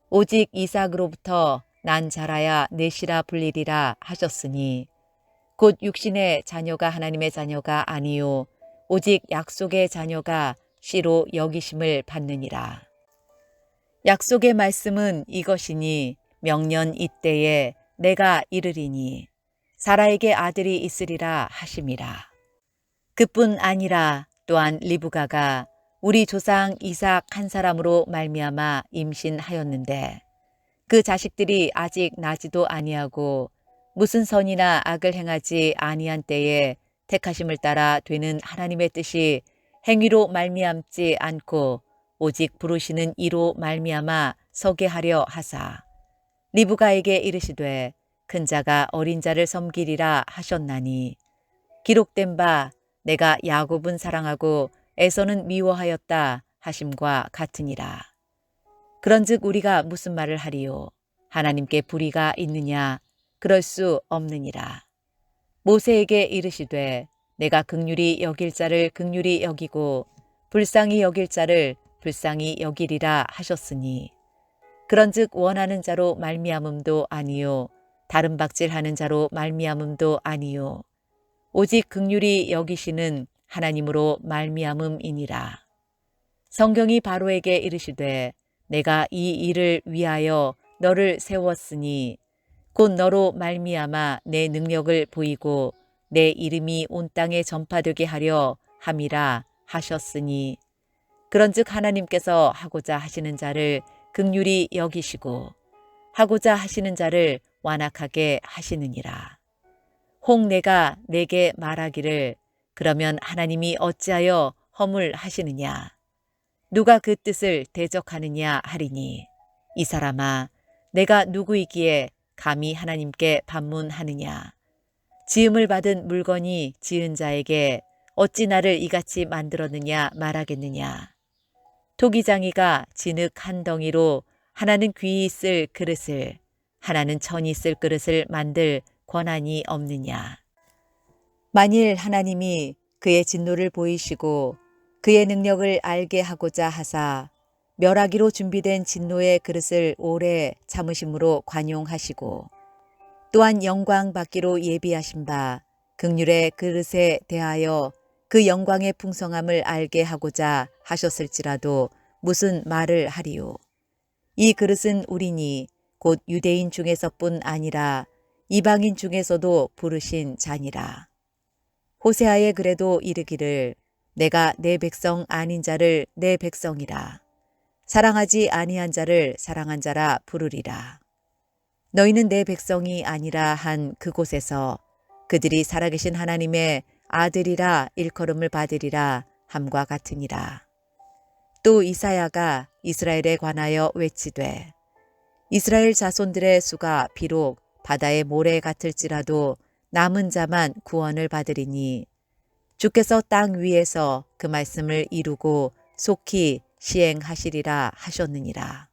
오직 이삭으로부터 난 자라야 내 씨라 불리리라 하셨으니 곧 육신의 자녀가 하나님의 자녀가 아니요 오직 약속의 자녀가 씨로 여기심을 받느니라. 약속의 말씀은 이것이니 명년 이때에 내가 이르리니 사라에게 아들이 있으리라 하심이라. 그뿐 아니라 또한 리브가가 우리 조상 이삭 한 사람으로 말미암아 임신하였는데 그 자식들이 아직 나지도 아니하고 무슨 선이나 악을 행하지 아니한 때에 택하심을 따라 되는 하나님의 뜻이 행위로 말미암지 않고 오직 부르시는 이로 말미암아 서게 하려 하사 리브가에게 이르시되 큰 자가 어린 자를 섬기리라 하셨나니 기록된 바 내가 야곱은 사랑하고 에서는 미워하였다 하심과 같으니라. 그런즉 우리가 무슨 말을 하리요? 하나님께 불의가 있느냐? 그럴 수 없느니라. 모세에게 이르시되 내가 긍휼히 여길 자를 긍휼히 여기고 불쌍히 여길 자를 불쌍히 여기리라 하셨으니 그런즉 원하는 자로 말미암음도 아니요 다른 박질하는 자로 말미암음도 아니요 오직 긍휼히 여기시는 하나님으로 말미암음이니라. 성경이 바로에게 이르시되 내가 이 일을 위하여 너를 세웠으니 곧 너로 말미암아 내 능력을 보이고 내 이름이 온 땅에 전파되게 하려 함이라 하셨으니 그런즉 하나님께서 하고자 하시는 자를 긍휼히 여기시고 하고자 하시는 자를 완악하게 하시느니라. 혹 내가 내게 말하기를 그러면 하나님이 어찌하여 허물하시느냐 누가 그 뜻을 대적하느냐 하리니 이 사람아 내가 누구이기에 감히 하나님께 반문하느냐 지음을 받은 물건이 지은 자에게 어찌 나를 이같이 만들었느냐 말하겠느냐 토기장이가 진흙 한 덩이로 하나는 귀히 쓸 그릇을 하나는 천이 쓸 그릇을 만들 권한이 없느냐. 만일 하나님이 그의 진노를 보이시고 그의 능력을 알게 하고자 하사 멸하기로 준비된 진노의 그릇을 오래 참으심으로 관용하시고 또한 영광 받기로 예비하신 바 긍휼의 그릇에 대하여 그 영광의 풍성함을 알게 하고자 하셨을지라도 무슨 말을 하리요. 이 그릇은 우리니 곧 유대인 중에서뿐 아니라 이방인 중에서도 부르신 자니라. 호세아에 그래도 이르기를 내가 내 백성 아닌 자를 내 백성이라 사랑하지 아니한 자를 사랑한 자라 부르리라. 너희는 내 백성이 아니라 한 그곳에서 그들이 살아계신 하나님의 아들이라 일컬음을 받으리라 함과 같으니라. 또 이사야가 이스라엘에 관하여 외치되 이스라엘 자손들의 수가 비록 바다의 모래 같을지라도 남은 자만 구원을 받으리니 주께서 땅 위에서 그 말씀을 이루고 속히 시행하시리라 하셨느니라.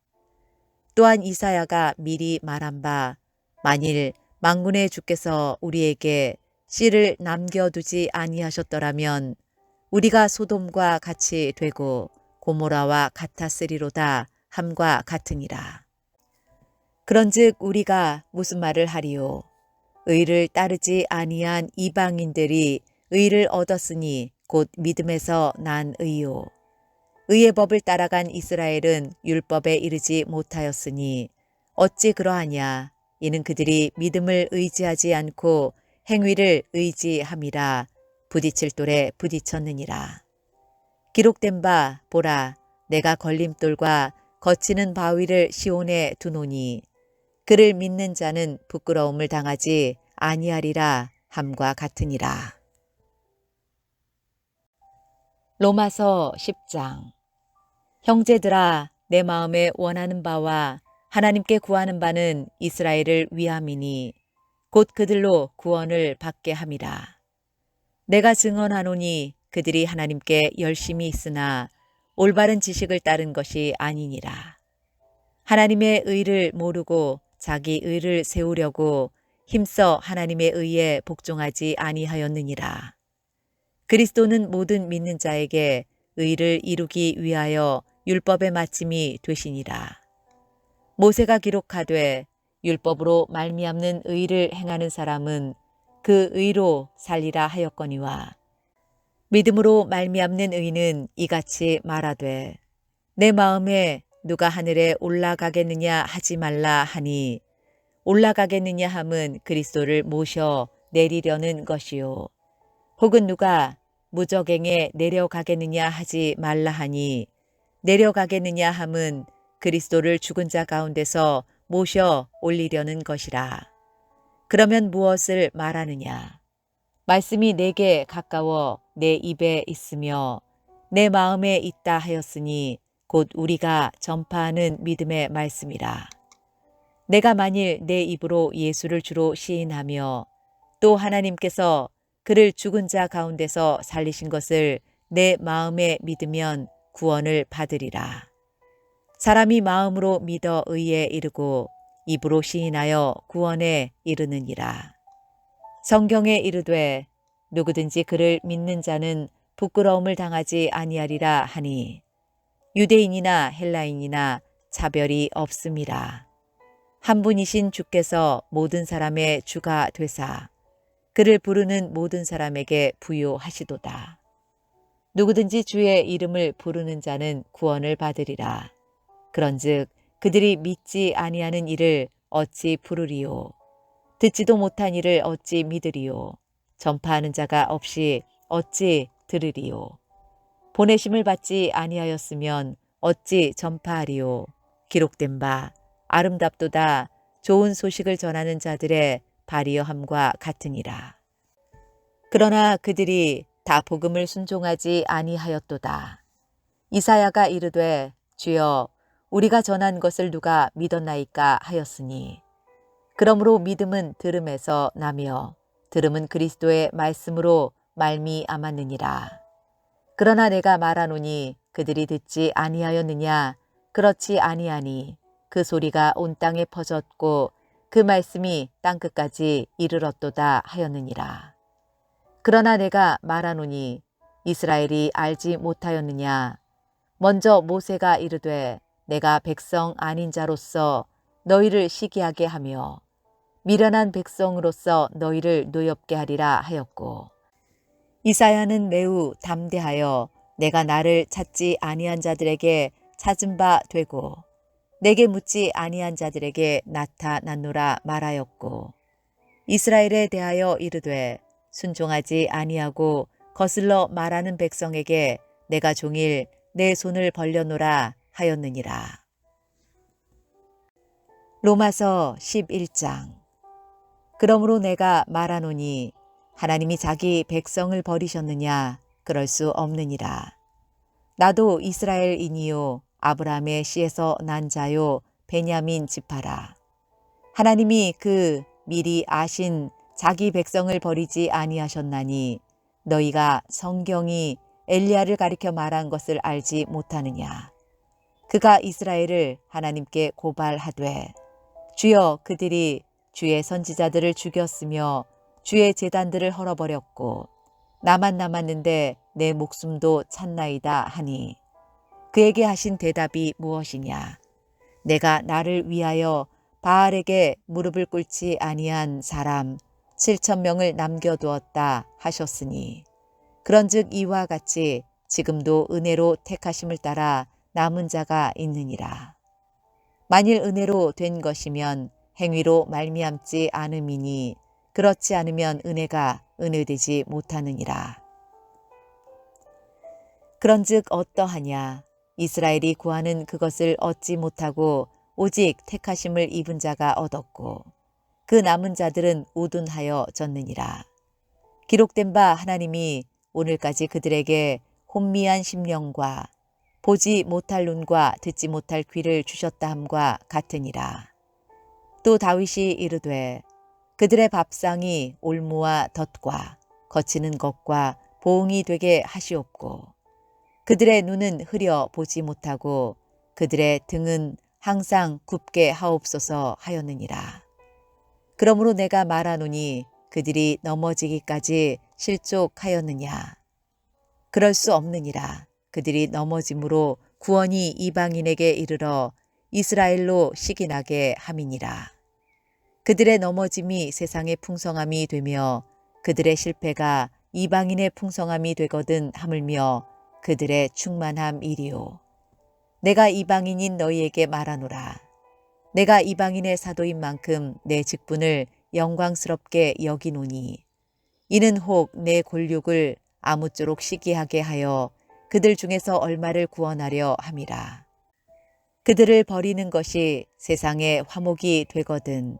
또한 이사야가 미리 말한 바 만일 만군의 주께서 우리에게 씨를 남겨두지 아니하셨더라면 우리가 소돔과 같이 되고 고모라와 같았으리로다 함과 같으니라. 그런즉 우리가 무슨 말을 하리요. 의를 따르지 아니한 이방인들이 의를 얻었으니 곧 믿음에서 난 의요. 의의 법을 따라간 이스라엘은 율법에 이르지 못하였으니 어찌 그러하냐. 이는 그들이 믿음을 의지하지 않고 행위를 의지함이라 부딪힐 돌에 부딪혔느니라. 기록된 바 보라 내가 걸림돌과 거치는 바위를 시온에 두노니 그를 믿는 자는 부끄러움을 당하지 아니하리라 함과 같으니라. 로마서 10장. 형제들아 내 마음에 원하는 바와 하나님께 구하는 바는 이스라엘을 위함이니 곧 그들로 구원을 받게 함이라. 내가 증언하노니 그들이 하나님께 열심히 있으나 올바른 지식을 따른 것이 아니니라. 하나님의 의를 모르고 자기 의를 세우려고 힘써 하나님의 의에 복종하지 아니하였느니라. 그리스도는 모든 믿는 자에게 의를 이루기 위하여 율법의 마침이 되시니라. 모세가 기록하되 율법으로 말미암는 의를 행하는 사람은 그 의로 살리라 하였거니와 믿음으로 말미암는 의는 이같이 말하되 내 마음에 누가 하늘에 올라가겠느냐 하지 말라 하니 올라가겠느냐 함은 그리스도를 모셔 내리려는 것이요. 혹은 누가 무저갱에 내려가겠느냐 하지 말라 하니 내려가겠느냐 함은 그리스도를 죽은 자 가운데서 모셔 올리려는 것이라. 그러면 무엇을 말하느냐? 말씀이 내게 가까워 내 입에 있으며 내 마음에 있다 하였으니 곧 우리가 전파하는 믿음의 말씀이라. 내가 만일 내 입으로 예수를 주로 시인하며 또 하나님께서 그를 죽은 자 가운데서 살리신 것을 내 마음에 믿으면 구원을 받으리라. 사람이 마음으로 믿어 의에 이르고 입으로 시인하여 구원에 이르느니라. 성경에 이르되 누구든지 그를 믿는 자는 부끄러움을 당하지 아니하리라 하니 유대인이나 헬라인이나 차별이 없음이라. 한 분이신 주께서 모든 사람의 주가 되사 그를 부르는 모든 사람에게 부요하시도다. 누구든지 주의 이름을 부르는 자는 구원을 받으리라. 그런즉 그들이 믿지 아니하는 이를 어찌 부르리요? 듣지도 못한 이를 어찌 믿으리요? 전파하는 자가 없이 어찌 들으리요? 보내심을 받지 아니하였으면 어찌 전파하리요? 기록된 바 아름답도다 좋은 소식을 전하는 자들의 발이여함과 같으니라. 그러나 그들이 다 복음을 순종하지 아니하였도다. 이사야가 이르되 주여 우리가 전한 것을 누가 믿었나이까 하였으니 그러므로 믿음은 들음에서 나며 들음은 그리스도의 말씀으로 말미암았느니라. 그러나 내가 말하노니 그들이 듣지 아니하였느냐? 그렇지 아니하니 그 소리가 온 땅에 퍼졌고 그 말씀이 땅끝까지 이르렀도다 하였느니라. 그러나 내가 말하노니 이스라엘이 알지 못하였느냐? 먼저 모세가 이르되 내가 백성 아닌 자로서 너희를 시기하게 하며 미련한 백성으로서 너희를 노엽게 하리라 하였고 이사야는 매우 담대하여 내가 나를 찾지 아니한 자들에게 찾은 바 되고 내게 묻지 아니한 자들에게 나타났노라 말하였고 이스라엘에 대하여 이르되 순종하지 아니하고 거슬러 말하는 백성에게 내가 종일 내 손을 벌려노라 하였느니라. 로마서 11장. 그러므로 내가 말하노니 하나님이 자기 백성을 버리셨느냐? 그럴 수 없느니라. 나도 이스라엘인이요 아브라함의 씨에서 난 자요 베냐민 지파라. 하나님이 그 미리 아신 자기 백성을 버리지 아니하셨나니 너희가 성경이 엘리야를 가리켜 말한 것을 알지 못하느냐. 그가 이스라엘을 하나님께 고발하되 주여 그들이 주의 선지자들을 죽였으며 주의 제단들을 헐어버렸고 나만 남았는데 내 목숨도 찼나이다 하니 그에게 하신 대답이 무엇이냐. 내가 나를 위하여 바알에게 무릎을 꿇지 아니한 사람 7,000명을 남겨두었다 하셨으니 그런즉 이와 같이 지금도 은혜로 택하심을 따라 남은 자가 있느니라. 만일 은혜로 된 것이면 행위로 말미암지 않음이니 그렇지 않으면 은혜가 은혜되지 못하느니라. 그런즉 어떠하냐. 이스라엘이 구하는 그것을 얻지 못하고 오직 택하심을 입은 자가 얻었고 그 남은 자들은 우둔하여 졌느니라. 기록된 바 하나님이 오늘까지 그들에게 혼미한 심령과 보지 못할 눈과 듣지 못할 귀를 주셨다 함과 같으니라. 또 다윗이 이르되 그들의 밥상이 올무와 덫과 거치는 것과 보응이 되게 하시옵고 그들의 눈은 흐려 보지 못하고 그들의 등은 항상 굽게 하옵소서 하였느니라. 그러므로 내가 말하노니 그들이 넘어지기까지 실족하였느냐. 그럴 수 없느니라. 그들이 넘어짐으로 구원이 이방인에게 이르러 이스라엘로 시기나게 함이니라. 그들의 넘어짐이 세상의 풍성함이 되며 그들의 실패가 이방인의 풍성함이 되거든 하물며 그들의 충만함이리요. 내가 이방인인 너희에게 말하노라. 내가 이방인의 사도인 만큼 내 직분을 영광스럽게 여기노니 이는 혹 내 골육을 아무쪼록 시기하게 하여 그들 중에서 얼마를 구원하려 함이라. 그들을 버리는 것이 세상의 화목이 되거든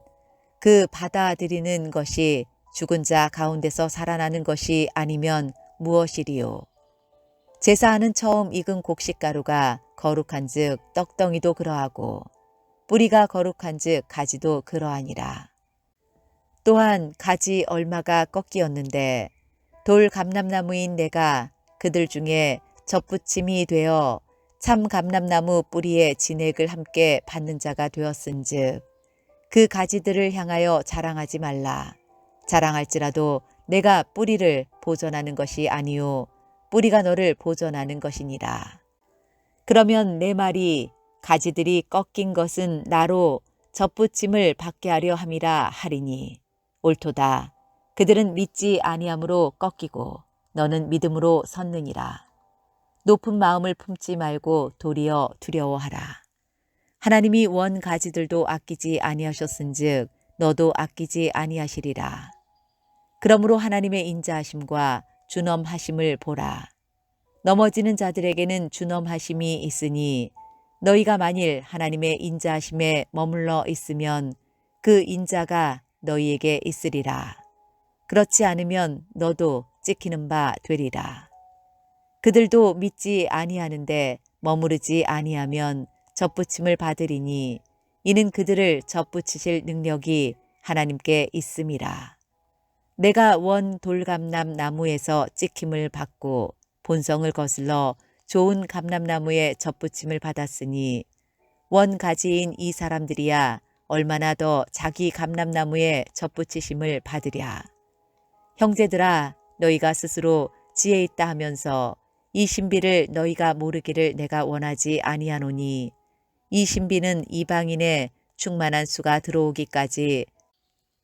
그 받아들이는 것이 죽은 자 가운데서 살아나는 것이 아니면 무엇이리요. 제사하는 처음 익은 곡식가루가 거룩한 즉 떡덩이도 그러하고 뿌리가 거룩한 즉 가지도 그러하니라. 또한 가지 얼마가 꺾이었는데 돌 감람나무인 내가 그들 중에 접붙임이 되어 참 감람나무 뿌리의 진액을 함께 받는 자가 되었은즉 그 가지들을 향하여 자랑하지 말라. 자랑할지라도 내가 뿌리를 보존하는 것이 아니요 뿌리가 너를 보존하는 것이니라. 그러면 내 말이 가지들이 꺾인 것은 나로 접붙임을 받게 하려 함이라 하리니 옳도다. 그들은 믿지 아니함으로 꺾이고 너는 믿음으로 섰느니라. 높은 마음을 품지 말고 도리어 두려워하라. 하나님이 원 가지들도 아끼지 아니하셨은즉 너도 아끼지 아니하시리라. 그러므로 하나님의 인자하심과 준엄하심을 보라. 넘어지는 자들에게는 준엄하심이 있으니 너희가 만일 하나님의 인자하심에 머물러 있으면 그 인자가 너희에게 있으리라. 그렇지 않으면 너도 찍히는 바 되리라. 그들도 믿지 아니하는데 머무르지 아니하면 접붙임을 받으리니 이는 그들을 접붙이실 능력이 하나님께 있음이라. 내가 원 돌감람 나무에서 찍힘을 받고 본성을 거슬러 좋은 감람나무에 접붙임을 받았으니 원 가지인 이 사람들이야 얼마나 더 자기 감람나무에 접붙이심을 받으랴. 형제들아, 너희가 스스로 지혜 있다 하면서 이 신비를 너희가 모르기를 내가 원하지 아니하노니 이 신비는 이방인의 충만한 수가 들어오기까지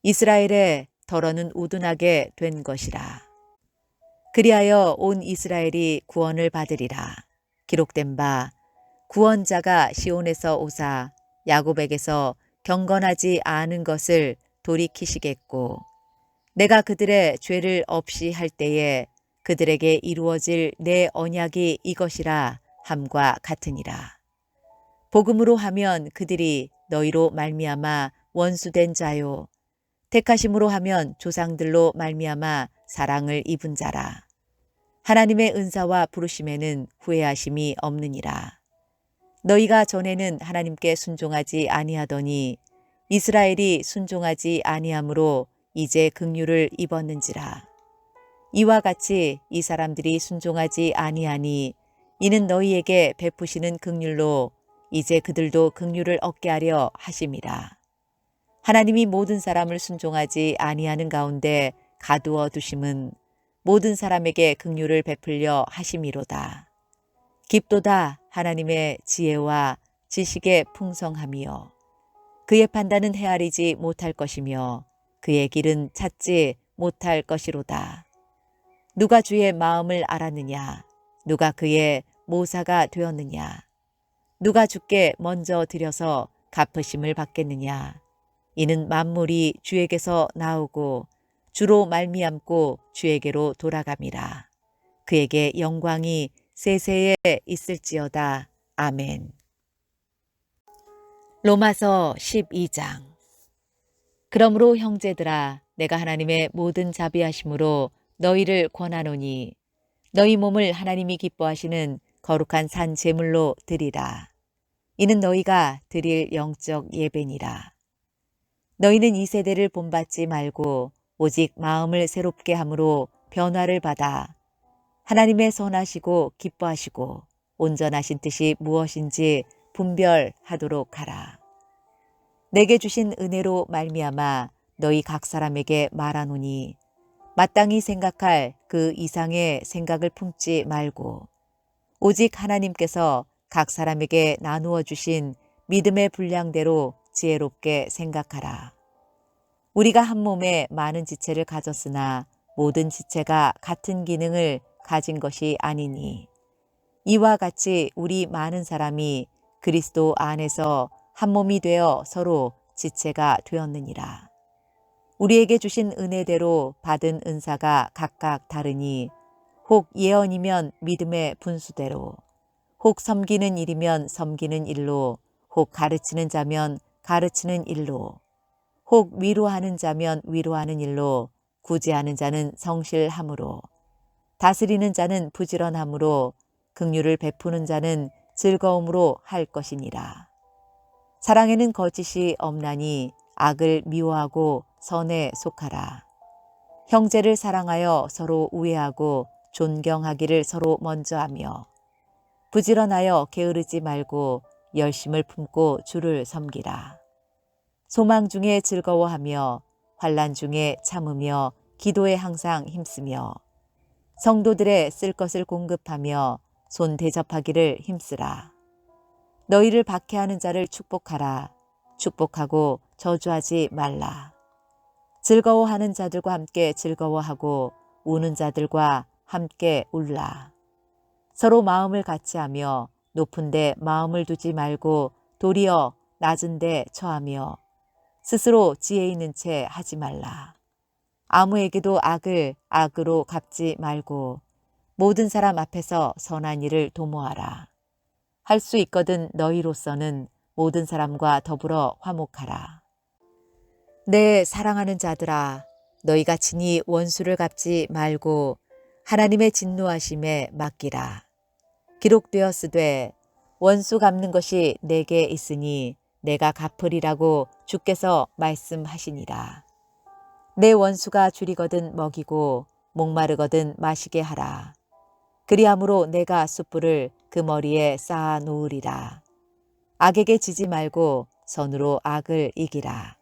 이스라엘에 덜어는 우둔하게 된 것이라. 그리하여 온 이스라엘이 구원을 받으리라. 기록된 바 구원자가 시온에서 오사 야곱에게서 경건하지 않은 것을 돌이키시겠고 내가 그들의 죄를 없이 할 때에 그들에게 이루어질 내 언약이 이것이라 함과 같으니라. 복음으로 하면 그들이 너희로 말미암아 원수된 자요 택하심으로 하면 조상들로 말미암아 사랑을 입은 자라. 하나님의 은사와 부르심에는 후회하심이 없느니라. 너희가 전에는 하나님께 순종하지 아니하더니 이스라엘이 순종하지 아니하므로 이제 긍휼을 입었는지라. 이와 같이 이 사람들이 순종하지 아니하니 이는 너희에게 베푸시는 긍휼로 이제 그들도 긍휼을 얻게 하려 하심이라. 하나님이 모든 사람을 순종하지 아니하는 가운데 가두어 두심은 모든 사람에게 긍휼을 베풀려 하심이로다. 깊도다 하나님의 지혜와 지식의 풍성함이요 그의 판단은 헤아리지 못할 것이며 그의 길은 찾지 못할 것이로다. 누가 주의 마음을 알았느냐? 누가 그의 모사가 되었느냐? 누가 주께 먼저 드려서 갚으심을 받겠느냐? 이는 만물이 주에게서 나오고 주로 말미암고 주에게로 돌아감이라. 그에게 영광이 세세에 있을지어다. 아멘. 로마서 12장. 그러므로 형제들아, 내가 하나님의 모든 자비하심으로 너희를 권하노니 너희 몸을 하나님이 기뻐하시는 거룩한 산 제물로 드리라. 이는 너희가 드릴 영적 예배니라. 너희는 이 세대를 본받지 말고 오직 마음을 새롭게 함으로 변화를 받아 하나님의 선하시고 기뻐하시고 온전하신 뜻이 무엇인지 분별하도록 하라. 내게 주신 은혜로 말미암아 너희 각 사람에게 말하노니 마땅히 생각할 그 이상의 생각을 품지 말고 오직 하나님께서 각 사람에게 나누어 주신 믿음의 분량대로 지혜롭게 생각하라. 우리가 한 몸에 많은 지체를 가졌으나 모든 지체가 같은 기능을 가진 것이 아니니 이와 같이 우리 많은 사람이 그리스도 안에서 한 몸이 되어 서로 지체가 되었느니라. 우리에게 주신 은혜대로 받은 은사가 각각 다르니 혹 예언이면 믿음의 분수대로 혹 섬기는 일이면 섬기는 일로 혹 가르치는 자면 가르치는 일로 혹 위로하는 자면 위로하는 일로 구제하는 자는 성실함으로 다스리는 자는 부지런함으로 긍휼을 베푸는 자는 즐거움으로 할 것이니라. 사랑에는 거짓이 없나니 악을 미워하고 선에 속하라. 형제를 사랑하여 서로 우애하고 존경하기를 서로 먼저 하며 부지런하여 게으르지 말고 열심을 품고 주를 섬기라. 소망 중에 즐거워하며 환난 중에 참으며 기도에 항상 힘쓰며 성도들의 쓸 것을 공급하며 손 대접하기를 힘쓰라. 너희를 박해하는 자를 축복하라. 축복하고 저주하지 말라. 즐거워하는 자들과 함께 즐거워하고 우는 자들과 함께 울라. 서로 마음을 같이하며 높은 데 마음을 두지 말고 도리어 낮은 데 처하며 스스로 지혜 있는 채 하지 말라. 아무에게도 악을 악으로 갚지 말고 모든 사람 앞에서 선한 일을 도모하라. 할 수 있거든 너희로서는 모든 사람과 더불어 화목하라. 내 사랑하는 자들아, 너희가 친히 원수를 갚지 말고 하나님의 진노하심에 맡기라. 기록되었으되 원수 갚는 것이 내게 있으니 내가 갚으리라고 주께서 말씀하시니라. 내 원수가 줄이거든 먹이고 목마르거든 마시게 하라. 그리함으로 내가 숯불을 그 머리에 쌓아 놓으리라. 악에게 지지 말고 선으로 악을 이기라.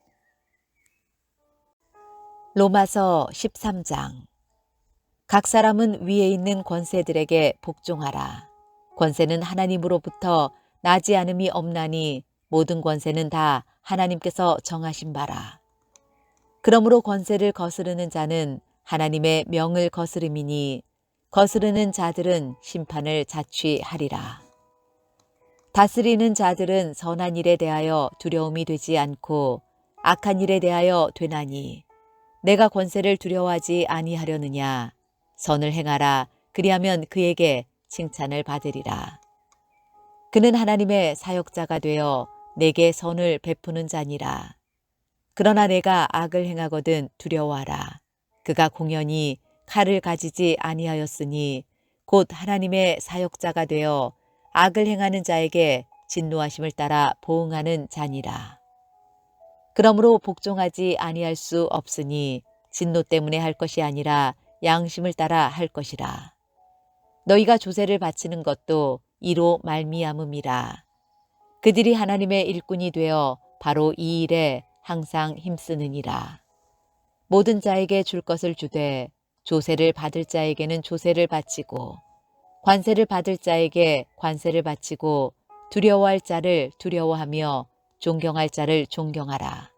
로마서 13장. 각 사람은 위에 있는 권세들에게 복종하라. 권세는 하나님으로부터 나지 않음이 없나니 모든 권세는 다 하나님께서 정하신 바라. 그러므로 권세를 거스르는 자는 하나님의 명을 거스름이니 거스르는 자들은 심판을 자취하리라. 다스리는 자들은 선한 일에 대하여 두려움이 되지 않고 악한 일에 대하여 되나니 내가 권세를 두려워하지 아니하려느냐. 선을 행하라. 그리하면 그에게 칭찬을 받으리라. 그는 하나님의 사역자가 되어 내게 선을 베푸는 자니라. 그러나 내가 악을 행하거든 두려워하라. 그가 공연히 칼을 가지지 아니하였으니 곧 하나님의 사역자가 되어 악을 행하는 자에게 진노하심을 따라 보응하는 자니라. 그러므로 복종하지 아니할 수 없으니 진노 때문에 할 것이 아니라 양심을 따라 할 것이라. 너희가 조세를 바치는 것도 이로 말미암음이라. 그들이 하나님의 일꾼이 되어 바로 이 일에 항상 힘쓰느니라. 모든 자에게 줄 것을 주되 조세를 받을 자에게는 조세를 바치고 관세를 받을 자에게 관세를 바치고 두려워할 자를 두려워하며 존경할 자를 존경하라.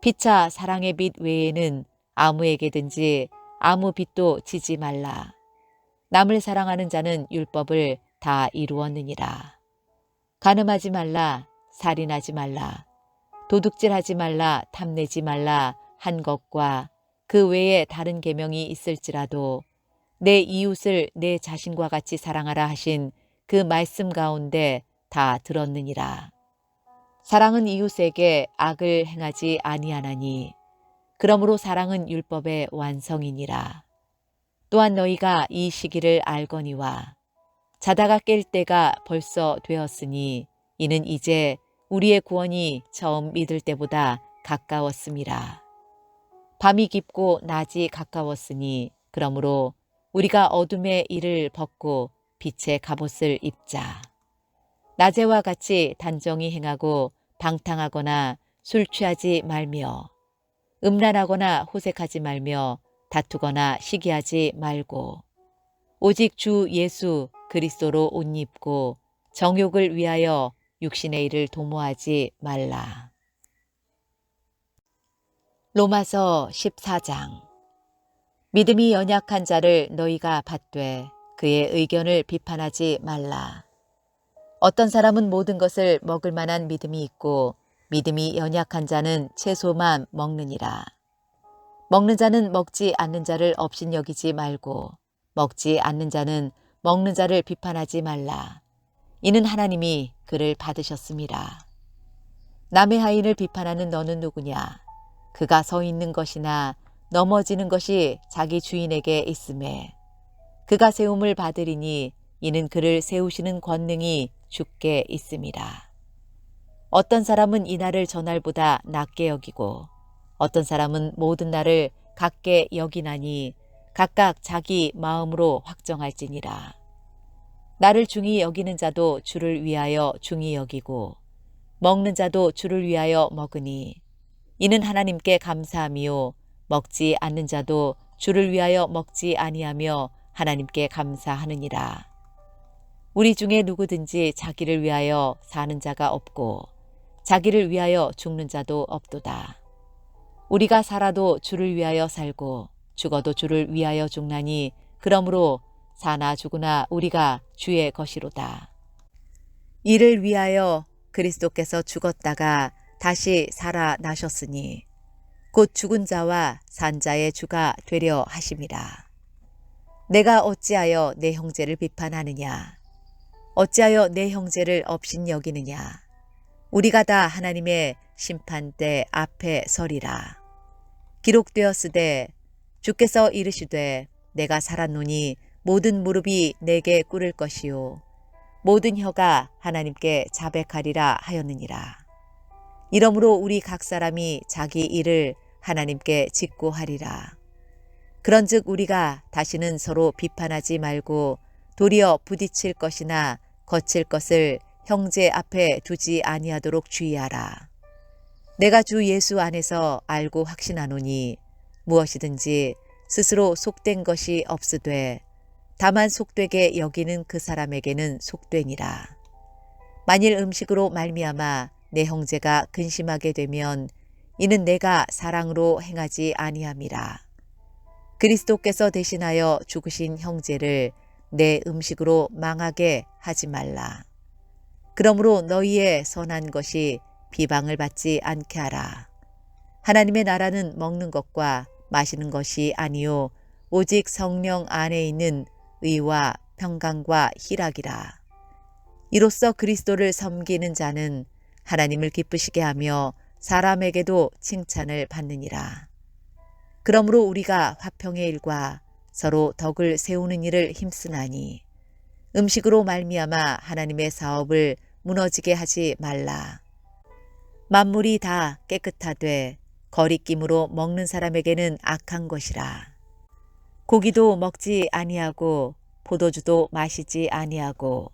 피차 사랑의 빛 외에는 아무에게든지 아무 빚도 지지 말라. 남을 사랑하는 자는 율법을 다 이루었느니라. 간음하지 말라, 살인하지 말라, 도둑질하지 말라, 탐내지 말라 한 것과 그 외에 다른 계명이 있을지라도 내 이웃을 내 자신과 같이 사랑하라 하신 그 말씀 가운데 다 들었느니라. 사랑은 이웃에게 악을 행하지 아니하나니 그러므로 사랑은 율법의 완성이니라. 또한 너희가 이 시기를 알거니와 자다가 깰 때가 벌써 되었으니 이는 이제 우리의 구원이 처음 믿을 때보다 가까웠음이라. 밤이 깊고 낮이 가까웠으니 그러므로 우리가 어둠의 일을 벗고 빛의 갑옷을 입자. 낮에와 같이 단정히 행하고 방탕하거나 술 취하지 말며 음란하거나 호색하지 말며 다투거나 시기하지 말고 오직 주 예수 그리스도로 옷 입고 정욕을 위하여 육신의 일을 도모하지 말라. 로마서 14장. 믿음이 연약한 자를 너희가 받되 그의 의견을 비판하지 말라. 어떤 사람은 모든 것을 먹을 만한 믿음이 있고 믿음이 연약한 자는 채소만 먹느니라. 먹는 자는 먹지 않는 자를 업신여기지 말고 먹지 않는 자는 먹는 자를 비판하지 말라. 이는 하나님이 그를 받으셨습니다. 남의 하인을 비판하는 너는 누구냐? 그가 서 있는 것이나 넘어지는 것이 자기 주인에게 있음에 그가 세움을 받으리니 이는 그를 세우시는 권능이 주께 있음이라. 어떤 사람은 이 날을 저날보다 낮게 여기고 어떤 사람은 모든 날을 같게 여기나니 각각 자기 마음으로 확정할지니라. 나를 중히 여기는 자도 주를 위하여 중히 여기고 먹는 자도 주를 위하여 먹으니 이는 하나님께 감사함이요 먹지 않는 자도 주를 위하여 먹지 아니하며 하나님께 감사하느니라. 우리 중에 누구든지 자기를 위하여 사는 자가 없고 자기를 위하여 죽는 자도 없도다. 우리가 살아도 주를 위하여 살고 죽어도 주를 위하여 죽나니 그러므로 사나 죽으나 우리가 주의 것이로다. 이를 위하여 그리스도께서 죽었다가 다시 살아나셨으니 곧 죽은 자와 산 자의 주가 되려 하심이라. 내가 어찌하여 내 형제를 비판하느냐? 어찌하여 내 형제를 업신 여기느냐? 우리가 다 하나님의 심판대 앞에 서리라. 기록되었으되 주께서 이르시되 내가 살았노니 모든 무릎이 내게 꿇을 것이요 모든 혀가 하나님께 자백하리라 하였느니라. 이러므로 우리 각 사람이 자기 일을 하나님께 직고하리라. 그런즉 우리가 다시는 서로 비판하지 말고 도리어 부딪힐 것이나 거칠 것을 형제 앞에 두지 아니하도록 주의하라. 내가 주 예수 안에서 알고 확신하노니 무엇이든지 스스로 속된 것이 없으되 다만 속되게 여기는 그 사람에게는 속되니라. 만일 음식으로 말미암아 내 형제가 근심하게 되면 이는 내가 사랑으로 행하지 아니함이라. 그리스도께서 대신하여 죽으신 형제를 내 음식으로 망하게 하지 말라. 그러므로 너희의 선한 것이 비방을 받지 않게 하라. 하나님의 나라는 먹는 것과 마시는 것이 아니요 오직 성령 안에 있는 의와 평강과 희락이라. 이로써 그리스도를 섬기는 자는 하나님을 기쁘시게 하며 사람에게도 칭찬을 받느니라. 그러므로 우리가 화평의 일과 서로 덕을 세우는 일을 힘쓰나니 음식으로 말미암아 하나님의 사업을 무너지게 하지 말라. 만물이 다 깨끗하되 거리낌으로 먹는 사람에게는 악한 것이라. 고기도 먹지 아니하고 포도주도 마시지 아니하고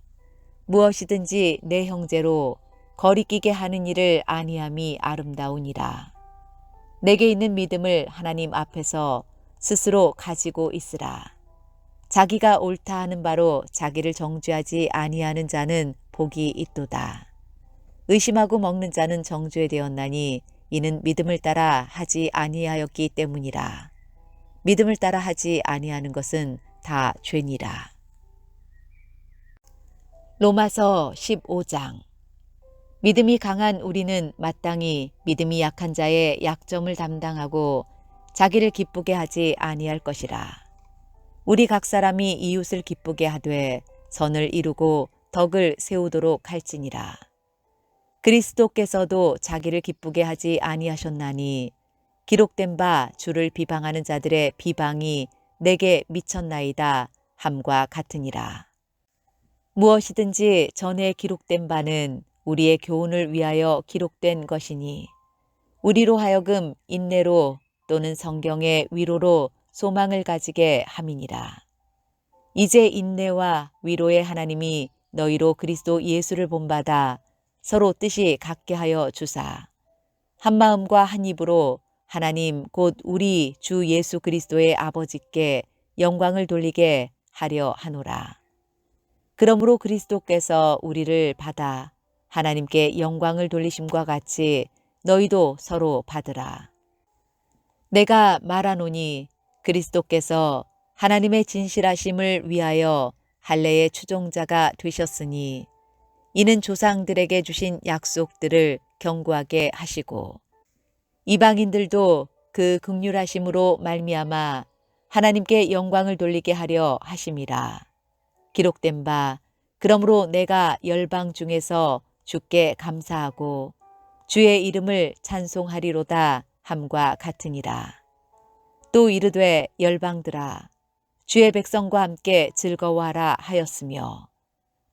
무엇이든지 내 형제로 거리끼게 하는 일을 아니함이 아름다우니라. 내게 있는 믿음을 하나님 앞에서 스스로 가지고 있으라. 자기가 옳다 하는 바로 자기를 정죄하지 아니하는 자는 복이 있도다. 의심하고 먹는 자는 정죄되었나니 이는 믿음을 따라 하지 아니하였기 때문이라. 믿음을 따라 하지 아니하는 것은 다 죄니라. 로마서 15장. 믿음이 강한 우리는 마땅히 믿음이 약한 자의 약점을 담당하고 자기를 기쁘게 하지 아니할 것이라. 우리 각 사람이 이웃을 기쁘게 하되 선을 이루고 덕을 세우도록 할지니라. 그리스도께서도 자기를 기쁘게 하지 아니하셨나니 기록된 바 주를 비방하는 자들의 비방이 내게 미쳤나이다 함과 같으니라. 무엇이든지 전에 기록된 바는 우리의 교훈을 위하여 기록된 것이니 우리로 하여금 인내로 또는 성경의 위로로 소망을 가지게 함이니라. 이제 인내와 위로의 하나님이 너희로 그리스도 예수를 본받아 서로 뜻이 같게 하여 주사 한 마음과 한 입으로 하나님 곧 우리 주 예수 그리스도의 아버지께 영광을 돌리게 하려 하노라. 그러므로 그리스도께서 우리를 받아 하나님께 영광을 돌리심과 같이 너희도 서로 받으라. 내가 말하노니 그리스도께서 하나님의 진실하심을 위하여 할례의 추종자가 되셨으니 이는 조상들에게 주신 약속들을 견고하게 하시고 이방인들도 그 긍휼하심으로 말미암아 하나님께 영광을 돌리게 하려 하심이라. 기록된 바 그러므로 내가 열방 중에서 주께 감사하고 주의 이름을 찬송하리로다 함과 같으니라. 또 이르되 열방들아 주의 백성과 함께 즐거워하라 하였으며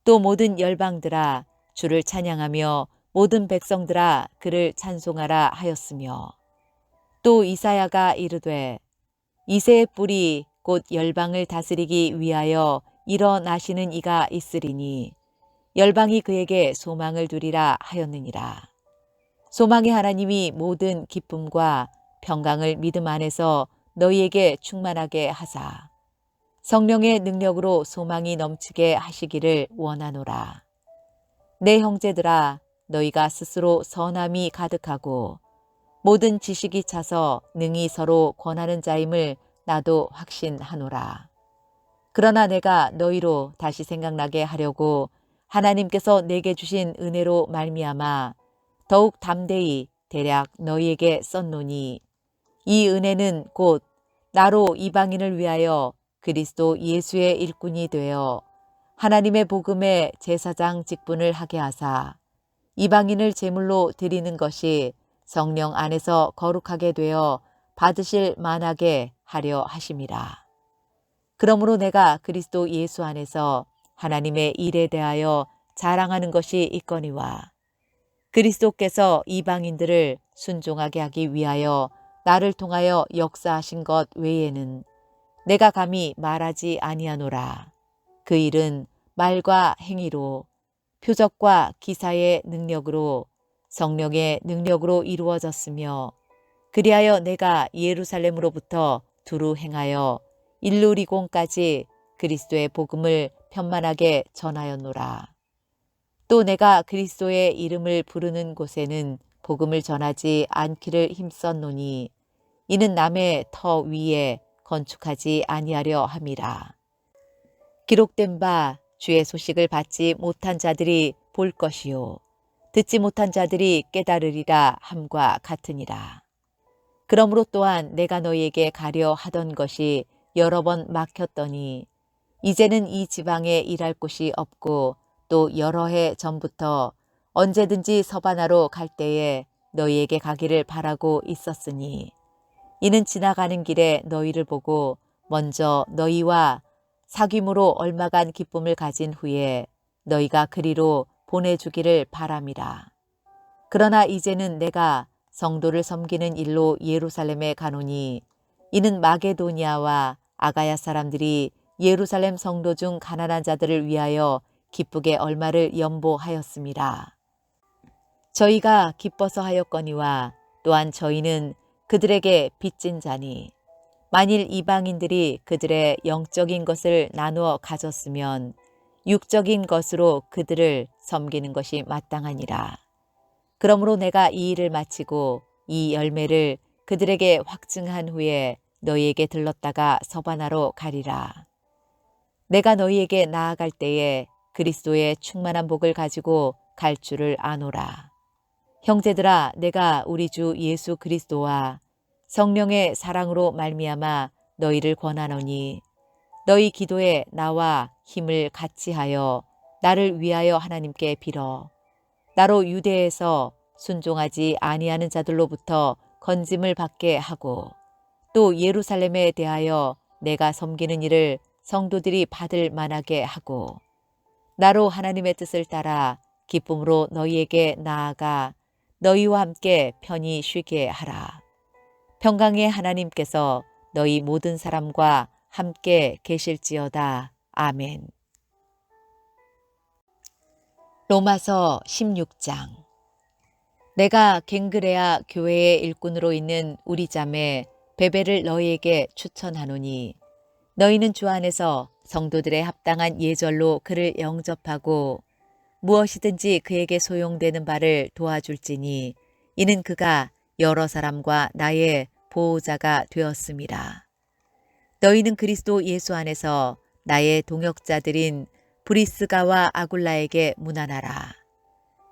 또 모든 열방들아 주를 찬양하며 모든 백성들아 그를 찬송하라 하였으며 또 이사야가 이르되 이새의 뿔이 곧 열방을 다스리기 위하여 일어나시는 이가 있으리니 열방이 그에게 소망을 두리라 하였느니라. 소망의 하나님이 모든 기쁨과 평강을 믿음 안에서 너희에게 충만하게 하사 성령의 능력으로 소망이 넘치게 하시기를 원하노라. 내 형제들아, 너희가 스스로 선함이 가득하고 모든 지식이 차서 능히 서로 권하는 자임을 나도 확신하노라. 그러나 내가 너희로 다시 생각나게 하려고 하나님께서 내게 주신 은혜로 말미암아 더욱 담대히 대략 너희에게 썼노니, 이 은혜는 곧 나로 이방인을 위하여 그리스도 예수의 일꾼이 되어 하나님의 복음의 제사장 직분을 하게 하사 이방인을 제물로 드리는 것이 성령 안에서 거룩하게 되어 받으실 만하게 하려 하심이라. 그러므로 내가 그리스도 예수 안에서 하나님의 일에 대하여 자랑하는 것이 있거니와, 그리스도께서 이방인들을 순종하게 하기 위하여 나를 통하여 역사하신 것 외에는 내가 감히 말하지 아니하노라. 그 일은 말과 행위로, 표적과 기사의 능력으로, 성령의 능력으로 이루어졌으며, 그리하여 내가 예루살렘으로부터 두루 행하여 일루리곤까지 그리스도의 복음을 편만하게 전하였노라. 또 내가 그리스도의 이름을 부르는 곳에는 복음을 전하지 않기를 힘썼노니, 이는 남의 터 위에 건축하지 아니하려 함이라. 기록된 바 주의 소식을 받지 못한 자들이 볼 것이요 듣지 못한 자들이 깨달으리라 함과 같으니라. 그러므로 또한 내가 너희에게 가려 하던 것이 여러 번 막혔더니 이제는 이 지방에 일할 곳이 없고, 또 여러 해 전부터 언제든지 서바나로 갈 때에 너희에게 가기를 바라고 있었으니, 이는 지나가는 길에 너희를 보고 먼저 너희와 사귐으로 얼마간 기쁨을 가진 후에 너희가 그리로 보내주기를 바람이라. 그러나 이제는 내가 성도를 섬기는 일로 예루살렘에 가노니, 이는 마게도니아와 아가야 사람들이 예루살렘 성도 중 가난한 자들을 위하여 기쁘게 얼마를 연보하였음이라. 저희가 기뻐서 하였거니와 또한 저희는 그들에게 빚진 자니, 만일 이방인들이 그들의 영적인 것을 나누어 가졌으면 육적인 것으로 그들을 섬기는 것이 마땅하니라. 그러므로 내가 이 일을 마치고 이 열매를 그들에게 확증한 후에 너희에게 들렀다가 서바나로 가리라. 내가 너희에게 나아갈 때에 그리스도의 충만한 복을 가지고 갈 줄을 아노라. 형제들아, 내가 우리 주 예수 그리스도와 성령의 사랑으로 말미암아 너희를 권하노니, 너희 기도에 나와 힘을 같이 하여 나를 위하여 하나님께 빌어 나로 유대에서 순종하지 아니하는 자들로부터 건짐을 받게 하고, 또 예루살렘에 대하여 내가 섬기는 일을 성도들이 받을 만하게 하고, 나로 하나님의 뜻을 따라 기쁨으로 너희에게 나아가 너희와 함께 편히 쉬게 하라. 평강의 하나님께서 너희 모든 사람과 함께 계실지어다. 아멘. 로마서 16장. 내가 갱그레아 교회의 일꾼으로 있는 우리 자매 베베를 너희에게 추천하노니, 너희는 주 안에서 성도들의 합당한 예절로 그를 영접하고 무엇이든지 그에게 소용되는 바를 도와줄지니, 이는 그가 여러 사람과 나의 보호자가 되었음이라. 너희는 그리스도 예수 안에서 나의 동역자들인 브리스가와 아굴라에게 문안하라.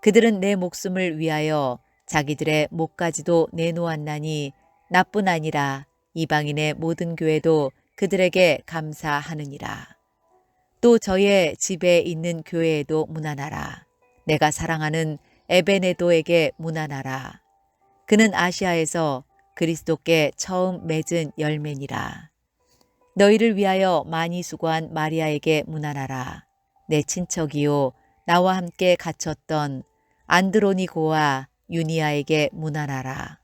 그들은 내 목숨을 위하여 자기들의 목까지도 내놓았나니 나뿐 아니라 이방인의 모든 교회도 그들에게 감사하느니라. 또 저의 집에 있는 교회에도 문안하라. 내가 사랑하는 에베네도에게 문안하라. 그는 아시아에서 그리스도께 처음 맺은 열매니라. 너희를 위하여 많이 수고한 마리아에게 문안하라. 내 친척이요 나와 함께 갇혔던 안드로니고와 유니아에게 문안하라.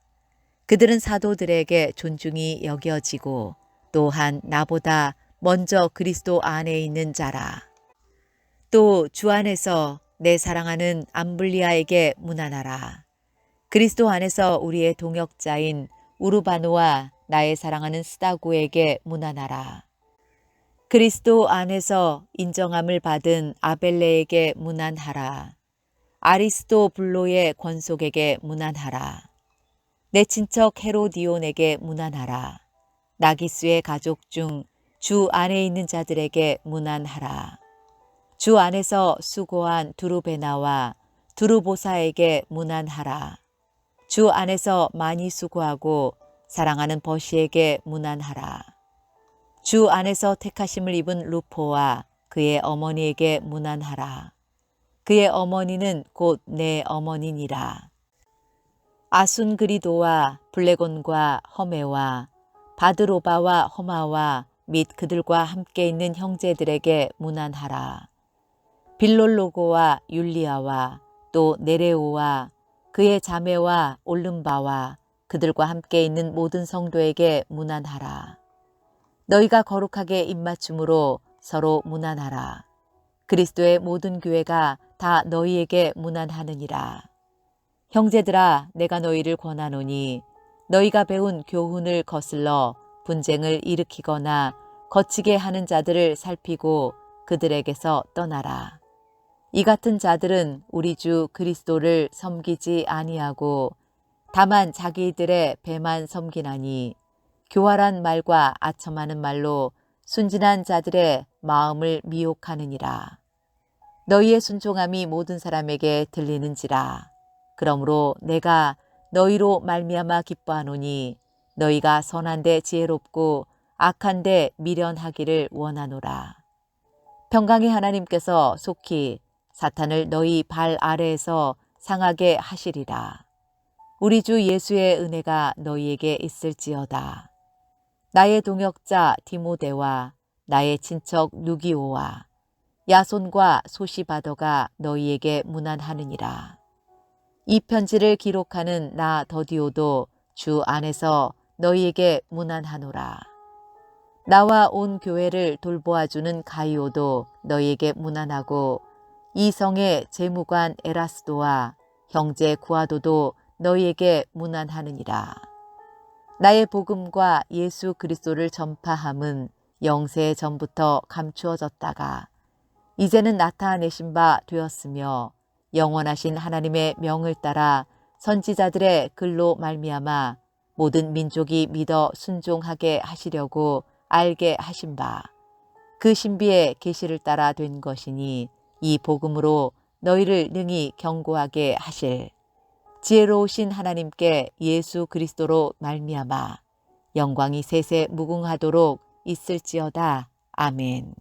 그들은 사도들에게 존중이 여겨지고 또한 나보다 먼저 그리스도 안에 있는 자라. 또 주 안에서 내 사랑하는 암블리아에게 문안하라. 그리스도 안에서 우리의 동역자인 우르바노와 나의 사랑하는 스다고에게 문안하라. 그리스도 안에서 인정함을 받은 아벨레에게 문안하라. 아리스토블로의 권속에게 문안하라. 내 친척 헤로디온에게 문안하라. 나기수의 가족 중 주 안에 있는 자들에게 문안하라. 주 안에서 수고한 두루베나와 두루보사에게 문안하라. 주 안에서 많이 수고하고 사랑하는 버시에게 문안하라. 주 안에서 택하심을 입은 루포와 그의 어머니에게 문안하라. 그의 어머니는 곧 내 어머니니라. 아순그리도와 블레곤과 허메와 바드로바와 허마와 및 그들과 함께 있는 형제들에게 문안하라. 빌롤로고와 율리아와 또 네레오와 그의 자매와 올름바와 그들과 함께 있는 모든 성도에게 문안하라. 너희가 거룩하게 입맞춤으로 서로 문안하라. 그리스도의 모든 교회가 다 너희에게 문안하느니라. 형제들아, 내가 너희를 권하노니 너희가 배운 교훈을 거슬러 분쟁을 일으키거나 거치게 하는 자들을 살피고 그들에게서 떠나라. 이 같은 자들은 우리 주 그리스도를 섬기지 아니하고 다만 자기들의 배만 섬기나니 교활한 말과 아첨하는 말로 순진한 자들의 마음을 미혹하느니라. 너희의 순종함이 모든 사람에게 들리는지라. 그러므로 내가 너희로 말미암아 기뻐하노니 너희가 선한데 지혜롭고 악한데 미련하기를 원하노라. 평강의 하나님께서 속히 사탄을 너희 발 아래에서 상하게 하시리라. 우리 주 예수의 은혜가 너희에게 있을지어다. 나의 동역자 디모데와 나의 친척 누기오와 야손과 소시바더가 너희에게 문안하느니라. 이 편지를 기록하는 나 더디오도 주 안에서 너희에게 문안하노라. 나와 온 교회를 돌보아주는 가이오도 너희에게 문안하고 이 성의 재무관 에라스도와 형제 구아도도 너희에게 문안하느니라. 나의 복음과 예수 그리스도를 전파함은 영세 전부터 감추어졌다가 이제는 나타내신 바 되었으며 영원하신 하나님의 명을 따라 선지자들의 글로 말미암아 모든 민족이 믿어 순종하게 하시려고 알게 하신 바 그 신비의 계시를 따라 된 것이니 이 복음으로 너희를 능히 경고하게 하실 지혜로우신 하나님께 예수 그리스도로 말미암아 영광이 세세 무궁하도록 있을지어다. 아멘.